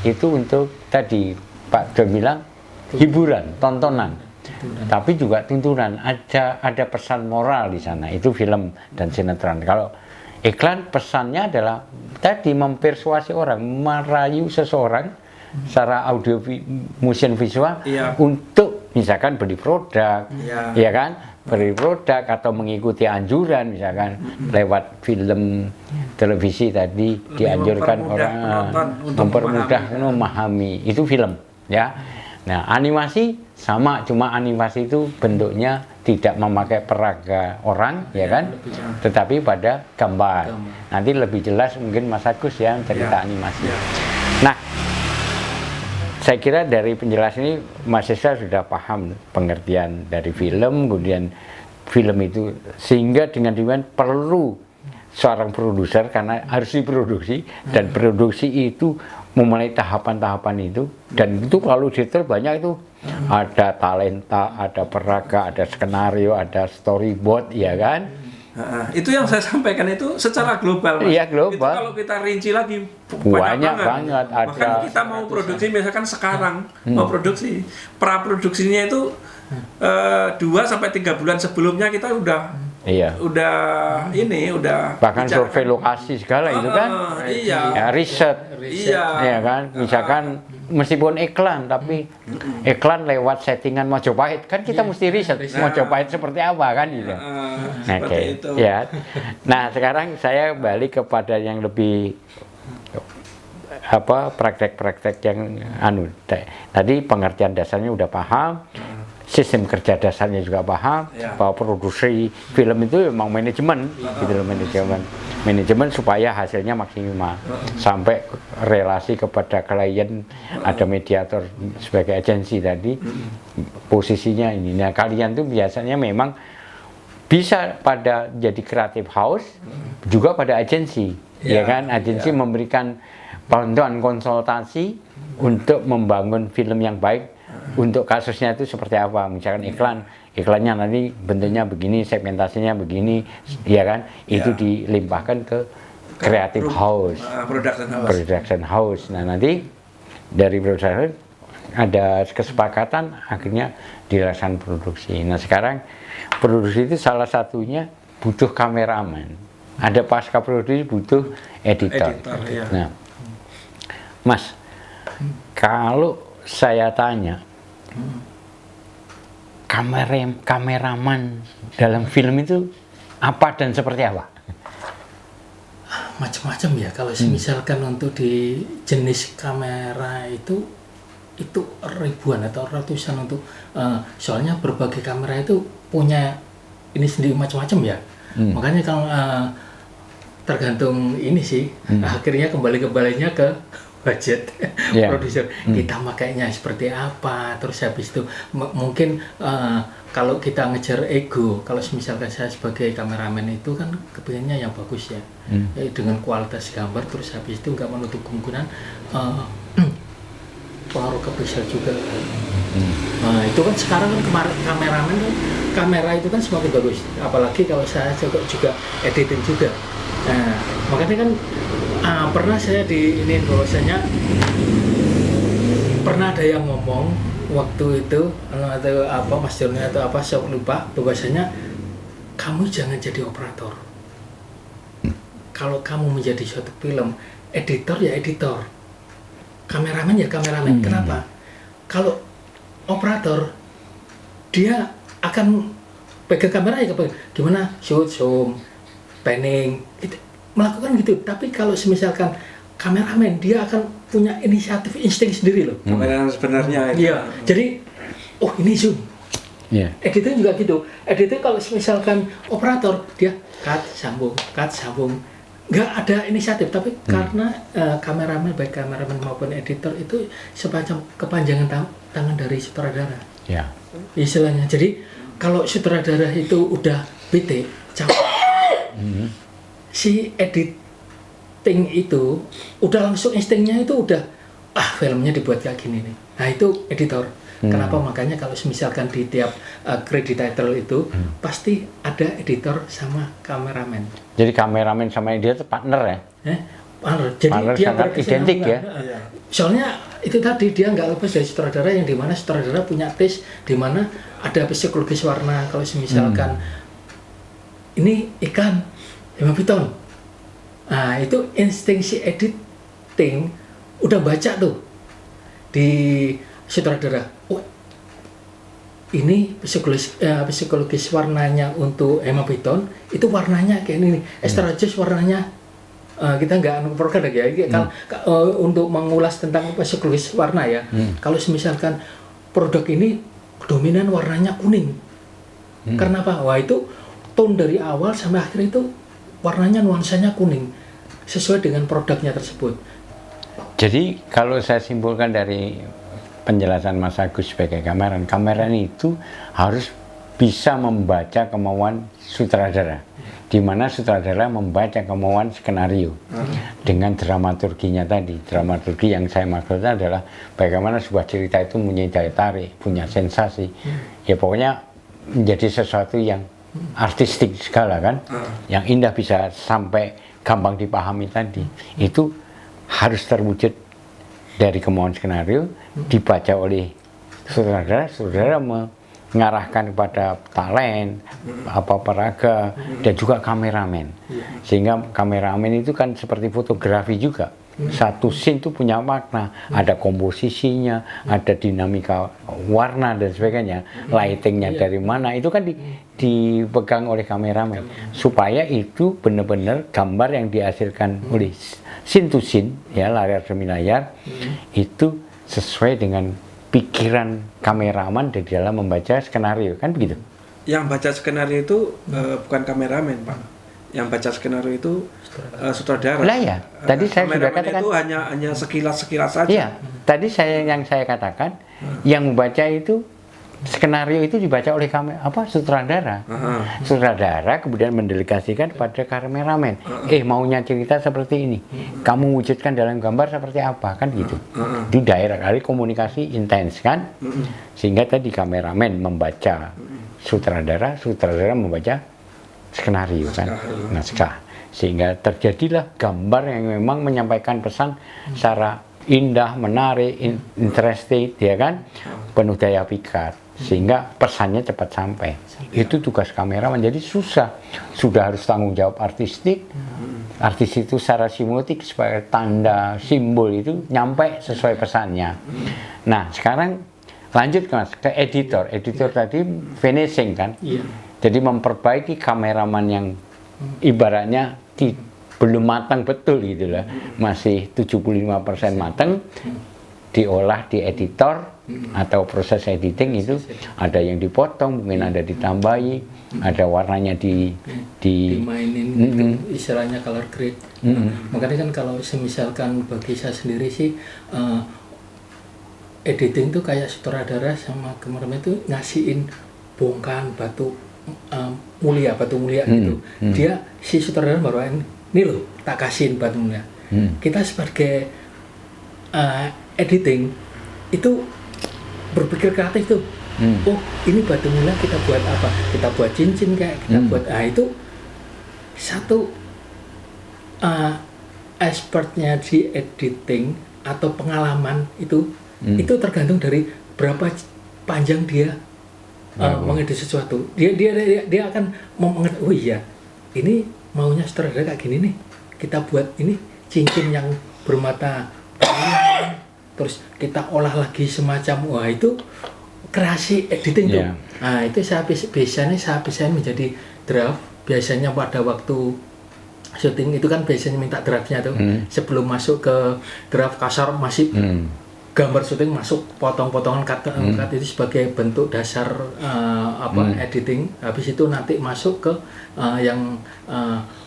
itu untuk tadi Pak Don bilang hiburan, tontonan. Tapi juga tuntunan. Ada pesan moral di sana. Itu film dan sinetron. Kalau iklan pesannya adalah tadi mempersuasi orang, merayu seseorang secara audio motion visual untuk misalkan beli produk, ya kan, beli produk atau mengikuti anjuran misalkan lewat film televisi tadi dianjurkan orang mempermudah memahami itu film ya. Nah, animasi sama, cuma animasi itu bentuknya tidak memakai peraga orang ya kan, tetapi pada gambar. Nanti lebih jelas mungkin Mas Agus ya cerita animasi. Nah, saya kira dari penjelasan ini Mas Esa sudah paham pengertian dari film, kemudian film itu sehingga dengan demikian perlu seorang produser karena harus diproduksi dan produksi itu memulai tahapan-tahapan itu, dan itu kalau detail banyak itu ada talenta, ada peraga, ada skenario, ada storyboard ya kan. Itu yang saya sampaikan itu secara global, Mas. Iya, global. Itu kalau kita rinci lagi banyak banget. Bahkan kita mau produksi misalkan sekarang mau produksi, praproduksinya itu 2 sampai 3 bulan sebelumnya kita udah bahkan survei lokasi segala itu kan. Ya, riset. Ya kan, misalkan meskipun iklan tapi iklan lewat settingan Majapahit kan kita mesti riset Majapahit seperti apa kan gitu. Ya. Nah, sekarang saya balik kepada yang lebih praktek-praktek yang tadi pengertian dasarnya udah paham, sistem kerja dasarnya juga paham, bahwa produksi film itu memang manajemen gitu loh, manajemen supaya hasilnya maksimal sampai relasi kepada klien, ada mediator sebagai agensi tadi posisinya ini. Nah, kalian tuh biasanya memang bisa pada jadi creative house juga pada agensi ya kan, agensi memberikan bantuan konsultasi untuk membangun film yang baik untuk kasusnya itu seperti apa, misalkan iklannya nanti bentuknya begini, segmentasinya begini ya kan, itu dilimpahkan ke creative house, production house. Nah, nanti dari production ada kesepakatan akhirnya dilaksanakan produksi. Nah, sekarang produksi itu salah satunya butuh kameramen, ada pasca produksi butuh editor. Nah, Mas, kalau saya tanya kameraman dalam film itu apa dan seperti apa? Macam-macam ya. Kalau misalkan untuk di jenis kamera itu ribuan atau ratusan untuk soalnya berbagai kamera itu punya ini sendiri macam-macam ya. Makanya kalau tergantung ini sih, akhirnya kembalinya ke budget produser, kita makainya seperti apa, terus habis itu mungkin kalau kita ngejar ego, kalau misalkan saya sebagai kameramen itu kan kepinginnya yang bagus ya, dengan kualitas gambar, terus habis itu nggak menutup kemungkinan pengaruh ke pixel juga. Nah, itu kan sekarang kan kameramen kan, kamera itu kan semakin bagus, apalagi kalau saya juga editing juga. Nah, makanya kan pernah saya di ini bahwasanya pernah ada yang ngomong waktu itu atau apa Mas Joni atau apa saya lupa, bahwasanya kamu jangan jadi operator. Kalau kamu menjadi suatu film, editor ya editor, kameramen ya kameramen. Kenapa? Kalau operator dia akan pegang kamera ya gimana shoot, zoom, panning, itu melakukan gitu. Tapi kalau misalkan kameramen dia akan punya inisiatif, insting sendiri loh. Kameramen sebenarnya itu. Iya. Jadi ini zoom. Iya. Editing juga gitu. Editing kalau misalkan operator dia cut sambung, nggak ada inisiatif, tapi karena kameramen, baik kameramen maupun editor itu semacam kepanjangan tangan dari sutradara. Ya. Istilahnya. Jadi kalau sutradara itu udah bete, capek, si editing itu udah langsung instingnya itu udah filmnya dibuat kayak gini nih. Nah itu editor. Kenapa makanya kalau misalkan di tiap credit title itu pasti ada editor sama kameramen. Jadi kameramen sama editor partner ya? Partner. Jadi partner dia sangat identik ya? Soalnya itu tadi dia nggak lepas dari sutradara, yang dimana sutradara punya taste, dimana ada psikologis warna. Kalau misalkan ini ikan hemapiton, nah itu insting si editing udah baca tuh di sutradara. Oh, ini psikologis warnanya untuk hemapiton itu warnanya kayak ini. Estragus warnanya kita nggak program ya. Untuk mengulas tentang psikologis warna ya. Kalau misalkan produk ini dominan warnanya kuning. Karena apa? Wah itu tone dari awal sampai akhir itu warnanya nuansanya kuning sesuai dengan produknya tersebut. Jadi kalau saya simpulkan dari penjelasan Mas Agus sebagai kameramen itu harus bisa membaca kemauan sutradara, di mana sutradara membaca kemauan skenario dengan dramaturginya tadi. Dramaturgi yang saya maksudkan adalah bagaimana sebuah cerita itu mempunyai daya tarik, punya sensasi, ya pokoknya menjadi sesuatu yang artistik segala kan, yang indah bisa sampai gampang dipahami tadi. Itu harus terwujud dari kemauan skenario, dibaca oleh sutradara mengarahkan kepada talent, peraga, dan juga kameramen. Sehingga kameramen itu kan seperti fotografi juga. Satu scene itu punya makna, ada komposisinya, ada dinamika warna dan sebagainya, lightingnya dari mana, itu kan dipegang oleh kameramen. Supaya itu benar-benar gambar yang dihasilkan oleh scene to scene, ya, layar demi layar, itu sesuai dengan pikiran kameraman di dalam membaca skenario, kan begitu? Yang baca skenario itu bukan kameramen, Pak. Yang baca skenario itu sutradara. Lah ya, tadi saya sudah katakan itu hanya sekilas saja. Iya, tadi yang saya katakan yang membaca itu skenario itu dibaca oleh sutradara. Sutradara kemudian mendelegasikan pada kameramen. Maunya cerita seperti ini. Kamu wujudkan dalam gambar seperti apa, kan gitu. Itu daerah kali komunikasi intens kan. Sehingga tadi kameramen membaca sutradara membaca skenario kan, naskah. Sehingga terjadilah gambar yang memang menyampaikan pesan secara indah, menarik, interesting, ya kan, penuh daya pikat, sehingga pesannya cepat sampai. Itu tugas kameraman. Jadi sudah harus tanggung jawab artistik. Artis itu secara simbolik sebagai tanda simbol itu nyampe sesuai pesannya. Nah sekarang lanjut Mas ke editor. Editor tadi finishing kan. Jadi memperbaiki kameraman yang ibaratnya belum matang betul gitu lah, masih 75% matang, diolah di editor atau proses editing itu ada yang dipotong, mungkin ada ditambahi, ada warnanya dimainin, istilahnya color grade. Makanya kan kalau misalkan bagi saya sendiri sih editing tuh kayak sutradara sama kameramen itu ngasihin bongkahan batu mulia gitu. Dia si sutradara baru ini loh, tak kasihin batu mulia. Kita sebagai editing itu berpikir kreatif tuh. Oh, ini batu mulia kita buat apa? Kita buat cincin kayak kita buat. Itu satu expertnya di editing atau pengalaman itu tergantung dari berapa panjang dia mengedit sesuatu. Dia akan mengerti, oh iya, ini maunya sutradara kayak gini nih. Kita buat ini cincin yang bermata biru, terus kita olah lagi semacam, wah itu kreasi editing tuh. Nah itu biasanya saya menjadi draft. Biasanya pada waktu syuting itu kan biasanya minta draftnya tuh sebelum masuk ke draft kasar masih gambar syuting masuk potong-potongan cut itu sebagai bentuk dasar editing. Habis itu nanti masuk ke yang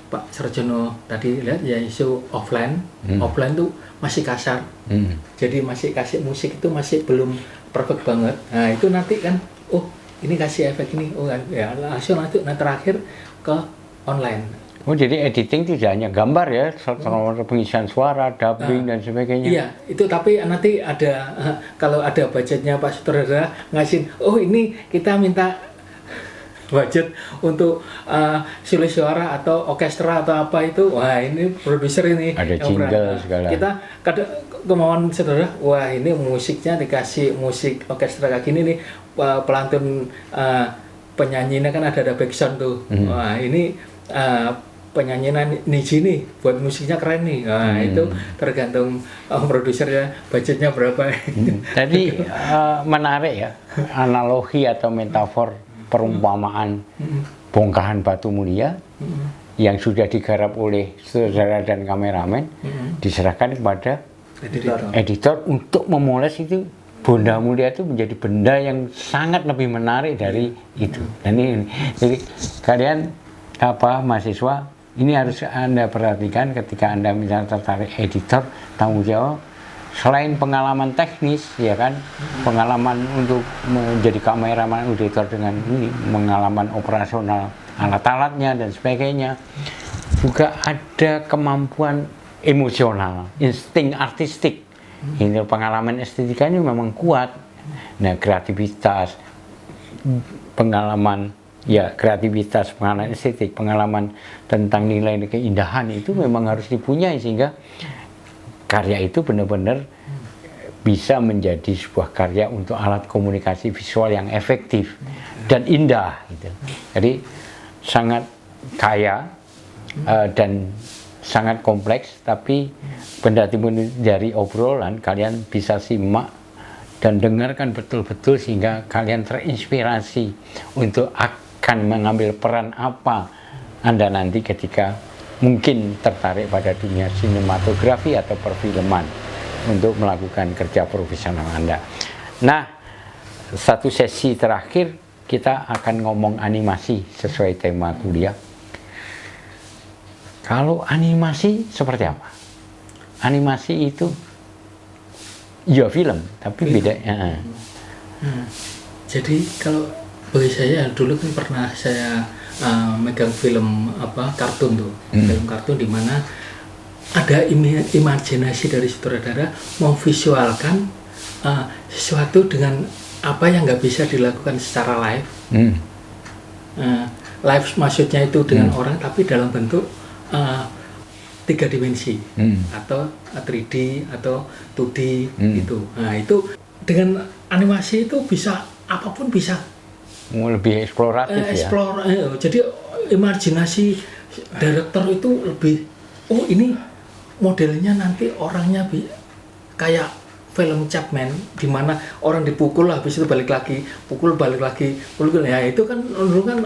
Pak Sarjono tadi lihat ya, isu offline. Offline tuh masih kasar. Jadi masih kasih musik itu masih belum perfect banget. Nah, itu nanti kan ini kasih efek ini, ya langsung nanti terakhir ke online. Oh, jadi editing tidak hanya gambar ya, pengisian suara, dubbing dan sebagainya. Iya, itu tapi nanti ada kalau ada budgetnya Pak Sutradara ngasih, ini kita minta budget untuk sulit suara atau orkestra atau apa itu, wah ini produser ini. Ada jingle segala. Kita kemauan saudara, wah ini musiknya dikasih musik orkestra kayak gini nih, pelantun penyanyinya kan ada backsound tuh, wah ini penyanyian Niji nih buat musiknya keren nih. Nah, itu tergantung produsernya budgetnya berapa. Tadi menarik ya, analogi atau metafor perumpamaan bongkahan batu mulia yang sudah digarap oleh sutradara dan kameramen diserahkan kepada editor untuk memoles itu. Benda mulia itu menjadi benda yang sangat lebih menarik dari itu. Dan ini jadi kalian mahasiswa, ini harus Anda perhatikan ketika Anda misalnya tertarik editor, tanggung jawab selain pengalaman teknis ya kan, pengalaman untuk menjadi kameraman editor dengan ini, pengalaman operasional alat-alatnya dan sebagainya, juga ada kemampuan emosional, insting artistik. Ini pengalaman estetika ini memang kuat. Nah, kreativitas, pengalaman estetik, pengalaman tentang nilai keindahan itu memang harus dipunyai sehingga karya itu benar-benar bisa menjadi sebuah karya untuk alat komunikasi visual yang efektif dan indah gitu. Jadi sangat kaya dan sangat kompleks, tapi dari obrolan kalian bisa simak dan dengarkan betul-betul sehingga kalian terinspirasi untuk akan mengambil peran apa Anda nanti ketika mungkin tertarik pada dunia sinematografi atau perfilman untuk melakukan kerja profesional Anda. Nah, satu sesi terakhir kita akan ngomong animasi sesuai tema kuliah. Kalau animasi seperti apa? Animasi itu ya film, tapi beda. Jadi kalau bagi saya dulu kan pernah saya megang film kartun tuh, film kartun di mana ada imajinasi dari sutradara memvisualkan sesuatu dengan apa yang nggak bisa dilakukan secara live. Live maksudnya itu dengan orang, tapi dalam bentuk 3 dimensi atau 3D atau 2D gitu. Nah, itu dengan animasi itu bisa apapun bisa. Lebih eksploratif ya. Jadi imajinasi director itu lebih ini modelnya nanti orangnya kayak film Chapman di mana orang dipukul habis itu balik lagi, pukul. Ya itu kan dulu kan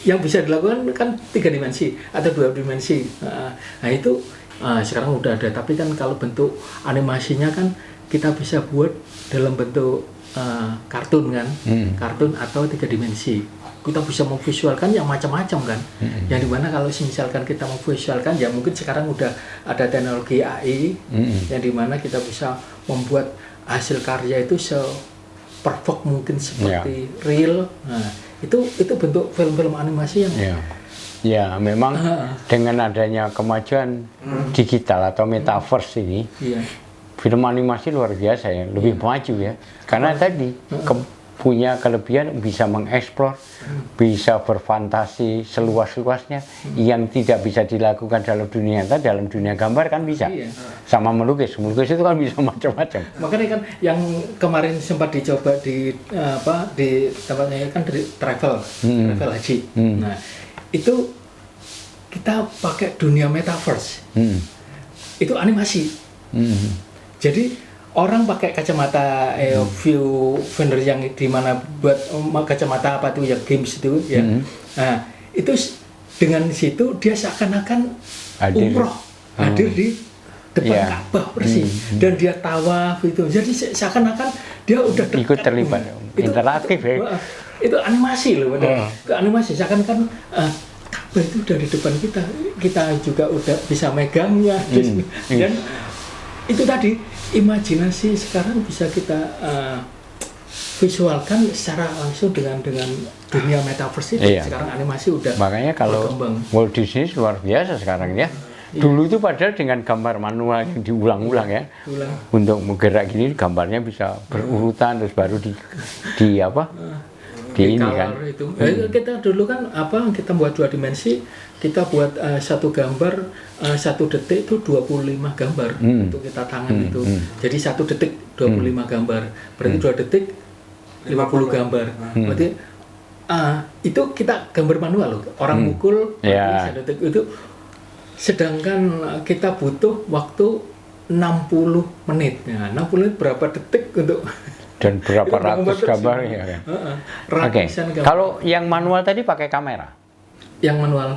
yang bisa dilakukan kan 3 dimensi atau 2 dimensi. Nah itu sekarang udah ada, tapi kan kalau bentuk animasinya kan kita bisa buat dalam bentuk kartun kan, kartun atau 3 dimensi. Kita bisa memvisualkan yang macam-macam kan, yang dimana kalau misalkan kita memvisualkan ya mungkin sekarang udah ada teknologi AI yang dimana kita bisa membuat hasil karya itu se-perfect mungkin seperti real. Nah, itu bentuk film-film animasi yang ya memang dengan adanya kemajuan digital atau metaverse ini, film animasi luar biasa ya, lebih maju ya, karena tadi punya kelebihan bisa mengeksplor, bisa berfantasi seluas-luasnya yang tidak bisa dilakukan dalam dunia nyata, dalam dunia gambar kan bisa. Sama melukis itu kan bisa macam-macam. Makanya kan yang kemarin sempat dicoba di tempatnya kan dari travel haji. Nah, itu kita pakai dunia metaverse. Itu animasi. Jadi orang pakai kacamata view vendor yang dimana buat kacamata apa tuh yang games itu ya. Nah itu dengan situ dia seakan-akan umroh hadir di depan Ka'bah persis, dan dia tawaf itu. Jadi seakan-akan dia udah dekat, ikut terlibat, interaktif ya. Itu animasi loh, itu animasi seakan-akan Ka'bah itu udah di depan kita, kita juga udah bisa megangnya, dan itu tadi imajinasi sekarang bisa kita visualkan secara langsung dengan dunia metaverse itu. Sekarang animasi udah makanya kalau berkembang. Walt Disney luar biasa sekarang ya. Dulu itu padahal dengan gambar manual yang diulang-ulang ya. Untuk menggerak gini gambarnya bisa berurutan terus baru di apa? Di ini kan. Itu. Kita dulu kan kita buat 2 dimensi, kita buat satu gambar 1 detik itu 25 gambar untuk kita tangan itu. Jadi 1 detik 25 gambar. Berarti 2 detik 50 gambar. Berarti itu kita gambar manual loh. Orang mukul 1 detik itu. Sedangkan kita butuh waktu 60 menit. Nah, 60 menit berapa detik untuk dan berapa ratus gambar ya kan. Oke. Kalau yang manual tadi pakai kamera. Yang manual.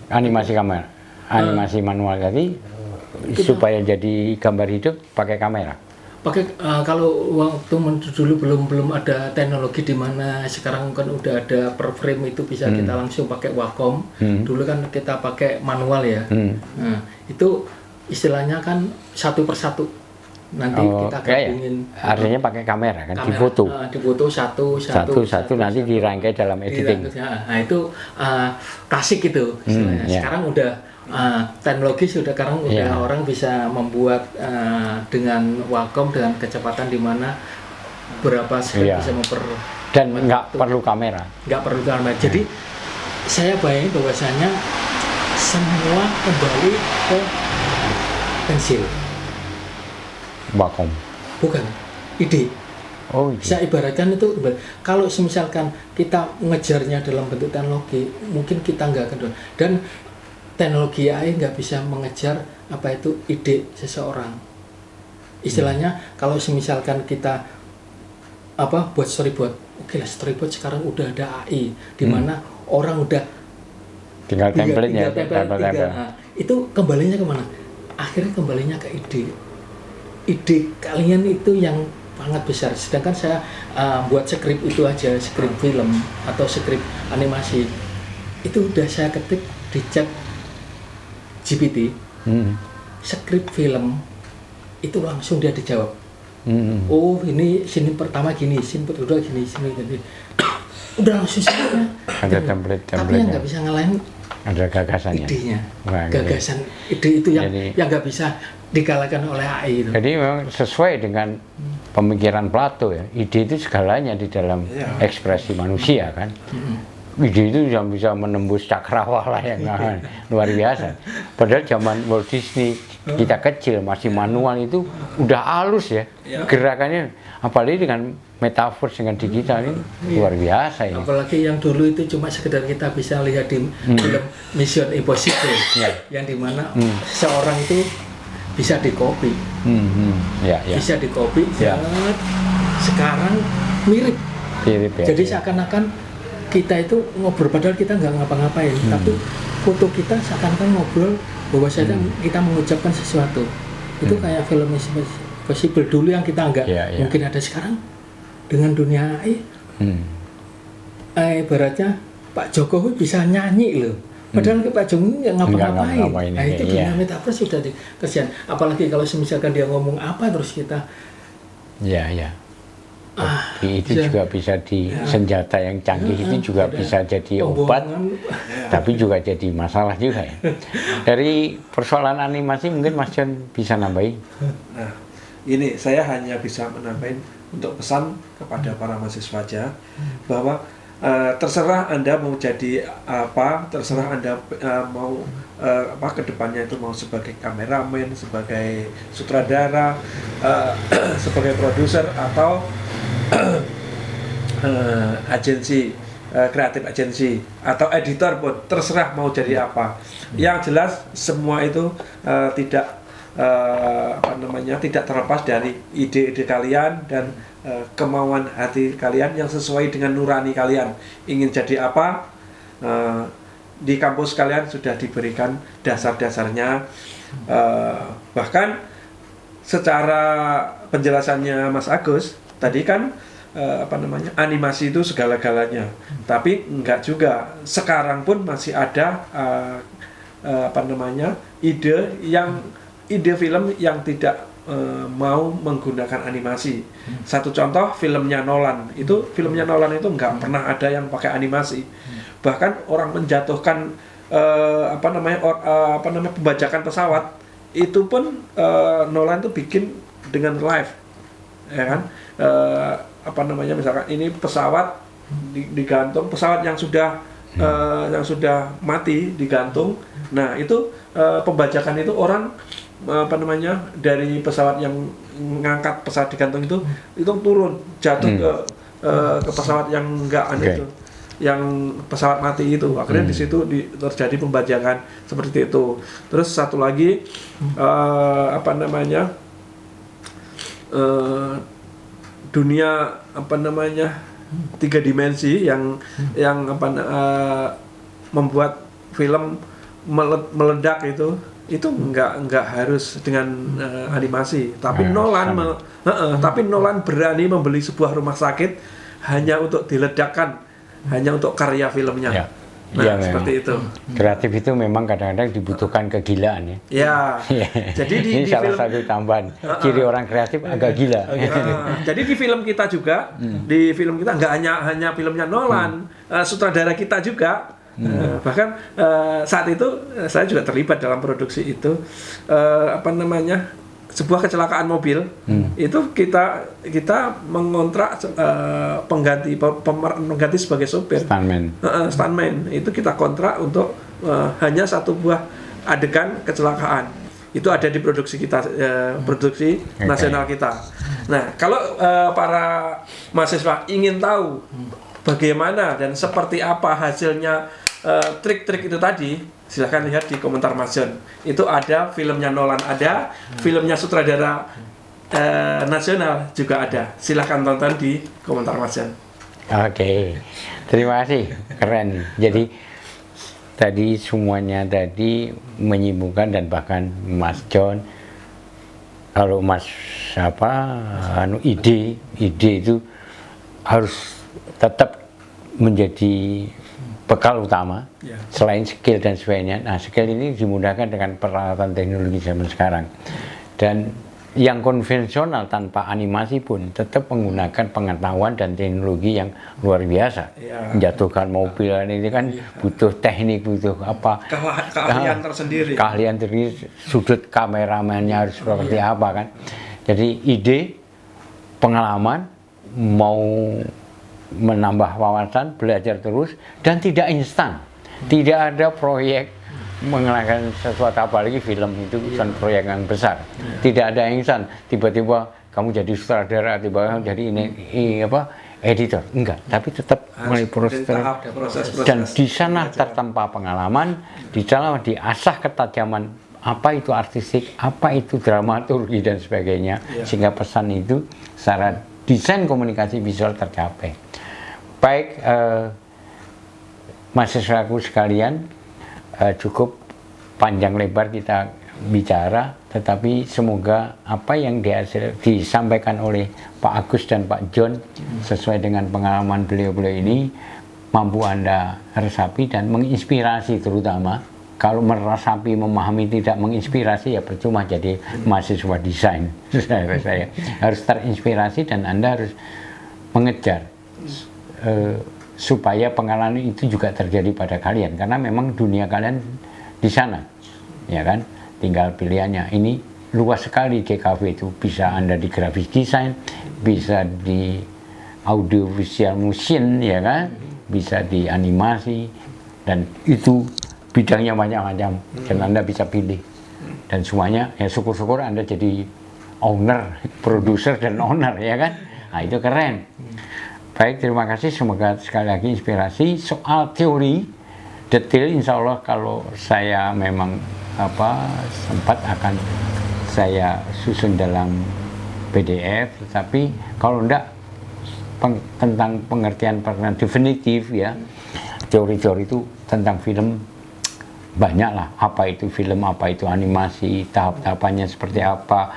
Animasi kamera. Animasi manual tadi supaya jadi gambar hidup pakai kamera. Pakai kalau waktu dulu belum ada teknologi di mana sekarang kan udah ada per frame itu bisa kita langsung pakai Wacom. Dulu kan kita pakai manual ya. Nah, itu istilahnya kan 1 per 1. Nanti kita gabungin. Artinya pakai kamera kan, difoto. Difoto satu nanti dirangkai dalam editing. Nah, itu klasik itu istilahnya. Sekarang udah teknologi sudah orang bisa membuat dengan Wacom dengan kecepatan di mana berapa sekali bisa dan nggak perlu kamera. Nggak perlu kamera. Jadi saya bayangin bahwasanya semua kembali ke pensil. Wacom. Bukan, ide. Oh, ide. Saya ibaratkan itu, kalau misalkan kita mengejarnya dalam bentuk teknologi, mungkin kita nggak akan. Dan teknologi AI nggak bisa mengejar apa itu ide seseorang. Istilahnya kalau misalkan kita buat storyboard, oke lah storyboard sekarang udah ada AI, di mana orang udah tinggal template-nya. Nah, itu kembalinya kemana? Akhirnya kembalinya ke ide. Ide kalian itu yang sangat besar. Sedangkan saya buat skrip itu aja, skrip film atau skrip animasi itu udah saya ketik di chat GPT, skrip film itu langsung dia dijawab. Oh ini scene pertama gini, scene kedua gini, scene gini. Udah langsung saja. Ada template. Tapi yang nggak bisa ngalahin ada gagasannya. Idenya. Gagasan ide itu yang nggak bisa dikalahkan oleh AI itu. Jadi memang sesuai dengan pemikiran Plato ya. Ide itu segalanya di dalam ekspresi manusia kan. Ide itu yang bisa menembus cakrawala yang luar biasa. Padahal zaman Walt Disney kita kecil masih manual itu udah halus ya gerakannya. Apalagi dengan metaverse dengan digital ini luar biasa ini. Apalagi yang dulu itu cuma sekedar kita bisa lihat di film Mission Impossible yang dimana seorang itu bisa dikopi, bisa dikopi. Sekarang mirip ya. Jadi seakan-akan kita itu ngobrol padahal kita nggak ngapa-ngapain, tapi foto kita seakan-akan ngobrol bahwasanya kita mengucapkan sesuatu. Itu kayak film Mission Impossible dulu yang kita nggak mungkin ada sekarang dengan dunia AI. Ibaratnya Pak Jokowi bisa nyanyi loh. Padahal Pak Jokowi nggak ngapa-ngapain. Nah itu dunia metaverse sudah dikerjain. Apalagi kalau misalkan dia ngomong apa terus kita. Itu juga bisa di senjata yang canggih itu juga bisa jadi obat, tapi juga jadi masalah juga ya. Dari persoalan animasi mungkin Mas John bisa nambahin. Nah, ini saya hanya bisa menambahin untuk pesan kepada para mahasiswa aja bahwa terserah Anda mau jadi apa, terserah Anda mau kedepannya itu mau sebagai kameramen, sebagai sutradara, sebagai produser atau agensi kreatif agensi atau editor pun terserah mau jadi apa. Yang jelas semua itu tidak tidak terlepas dari ide-ide kalian dan kemauan hati kalian yang sesuai dengan nurani kalian. Ingin jadi apa, di kampus kalian sudah diberikan dasar-dasarnya. Bahkan secara penjelasannya Mas Agus tadi kan animasi itu segala-galanya, tapi enggak juga. Sekarang pun masih ada ide film yang tidak mau menggunakan animasi. Satu contoh filmnya Nolan itu nggak pernah ada yang pakai animasi. Bahkan orang menjatuhkan pembajakan pesawat itu pun Nolan tuh bikin dengan live, ya kan? Misalkan ini pesawat digantung, pesawat yang sudah mati digantung. Nah itu pembajakan itu orang dari pesawat yang ngangkat pesawat digantung itu turun jatuh ke pesawat yang enggak itu, yang pesawat mati itu. Akhirnya di situ terjadi pembajakan seperti itu. Terus satu lagi dunia 3 dimensi yang membuat film meledak itu nggak harus dengan animasi, tapi Nolan berani membeli sebuah rumah sakit hanya untuk diledakkan, hanya untuk karya filmnya. Ya. Nah, Ya, seperti itu. Kreatif itu memang kadang-kadang dibutuhkan kegilaan ya. Ya. Jadi ini di salah film, satu tambahan ciri orang kreatif agak gila. jadi di film kita juga, nggak hanya filmnya Nolan, sutradara kita juga. Bahkan saat itu saya juga terlibat dalam produksi itu, sebuah kecelakaan mobil. Itu kita mengontrak pengganti sebagai sopir, stuntman. Itu kita kontrak untuk hanya satu buah adegan kecelakaan. Itu ada di produksi kita, produksi nasional kita. Nah, kalau para mahasiswa ingin tahu bagaimana dan seperti apa hasilnya trik-trik itu tadi, silahkan lihat di komentar Mas John. Itu ada filmnya Nolan, ada filmnya sutradara nasional juga ada. Silahkan tonton di komentar Mas John. Oke, terima kasih, keren. Jadi tadi semuanya tadi menyimpulkan, dan bahkan Mas John, kalau ide itu harus tetap menjadi bekal utama, selain skill dan sebagainya. Nah, skill ini dimudahkan dengan peralatan teknologi zaman sekarang. Dan yang konvensional tanpa animasi pun tetap menggunakan pengetahuan dan teknologi yang luar biasa. Menjatuhkan mobil ini kan butuh teknik, butuh keahlian tersendiri. Keahlian tersendiri, sudut kameramennya harus seperti apa kan. Jadi ide, pengalaman, mau menambah wawasan, belajar terus, dan tidak instan. Tidak ada proyek mengenalkan sesuatu, apalagi film itu bukan proyek yang besar. Tidak ada yang instan. Tiba-tiba kamu jadi sutradara, tiba-tiba jadi editor. Enggak, tapi tetap melalui proses. Dan di sana tertempa pengalaman, di sana diasah ketajaman apa itu artistik, apa itu dramaturgi dan sebagainya, sehingga pesan itu secara desain komunikasi visual tercapai. Baik, mahasiswaku sekalian, cukup panjang lebar kita bicara, tetapi semoga apa yang disampaikan oleh Pak Agus dan Pak John sesuai dengan pengalaman beliau-beliau ini mampu Anda resapi dan menginspirasi. Terutama kalau meresapi, memahami, tidak menginspirasi, ya percuma jadi mahasiswa desain. Saya harus terinspirasi dan Anda harus mengejar supaya pengalaman itu juga terjadi pada kalian, karena memang dunia kalian di sana, ya kan. Tinggal pilihannya. Ini luas sekali GKV itu. Bisa Anda di graphic design, bisa di audio visual motion, ya kan, bisa di animasi, dan itu bidangnya macam-macam, dan Anda bisa pilih. Dan semuanya ya syukur-syukur Anda jadi owner, produser dan owner, ya kan. Nah, itu keren. Baik, terima kasih. Semoga sekali lagi inspirasi. Soal teori detail, insya Allah kalau saya memang sempat akan saya susun dalam PDF. Tapi kalau enggak tentang pengertian definitif, ya, teori-teori itu tentang film banyak lah. Apa itu film, apa itu animasi, tahap-tahapannya seperti apa,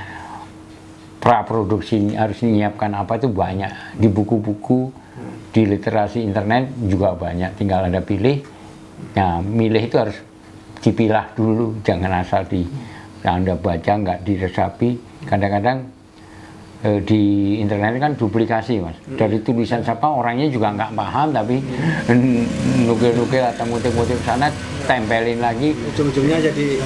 praproduksi harus menyiapkan apa, itu banyak di buku-buku, di literasi internet juga banyak. Tinggal Anda pilih. Nah, milih itu harus dipilah dulu, jangan asal Anda baca nggak diresapi. Kadang-kadang di internet kan duplikasi, Mas. Dari tulisan siapa, orangnya juga nggak paham, tapi nukil-nukil atau ngutip-ngutip sana, tempelin lagi, ujung-ujungnya jadi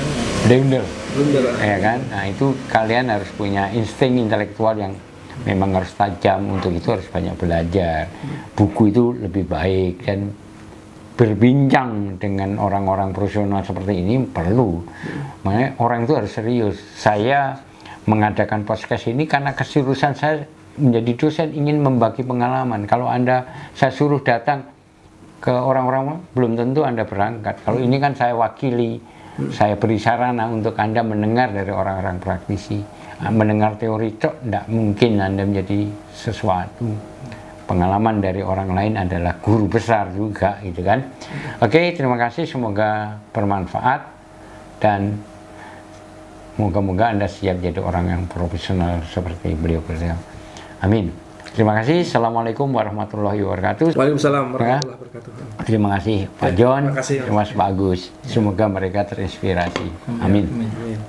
blunder. blunder. Ya kan? Nah, itu kalian harus punya insting intelektual yang memang harus tajam. Untuk itu harus banyak belajar. Buku itu lebih baik, dan berbincang dengan orang-orang profesional seperti ini perlu. Makanya orang itu harus serius. Saya mengadakan podcast ini karena keseriusan saya menjadi dosen, ingin membagi pengalaman. Kalau saya suruh datang ke orang-orang, belum tentu Anda berangkat. Kalau ini kan saya wakili, saya beri sarana untuk Anda mendengar dari orang-orang praktisi. Mendengar teori itu tidak mungkin Anda menjadi sesuatu. Pengalaman dari orang lain adalah guru besar juga, gitu kan. Oke, terima kasih, semoga bermanfaat, dan moga-moga Anda siap jadi orang yang profesional seperti beliau-beliau. Amin. Terima kasih. Assalamualaikum warahmatullahi wabarakatuh. Waalaikumsalam warahmatullahi wabarakatuh. Terima kasih Pak John, terima kasih. Mas Pak Agus. Semoga mereka terinspirasi. Amin. Amin.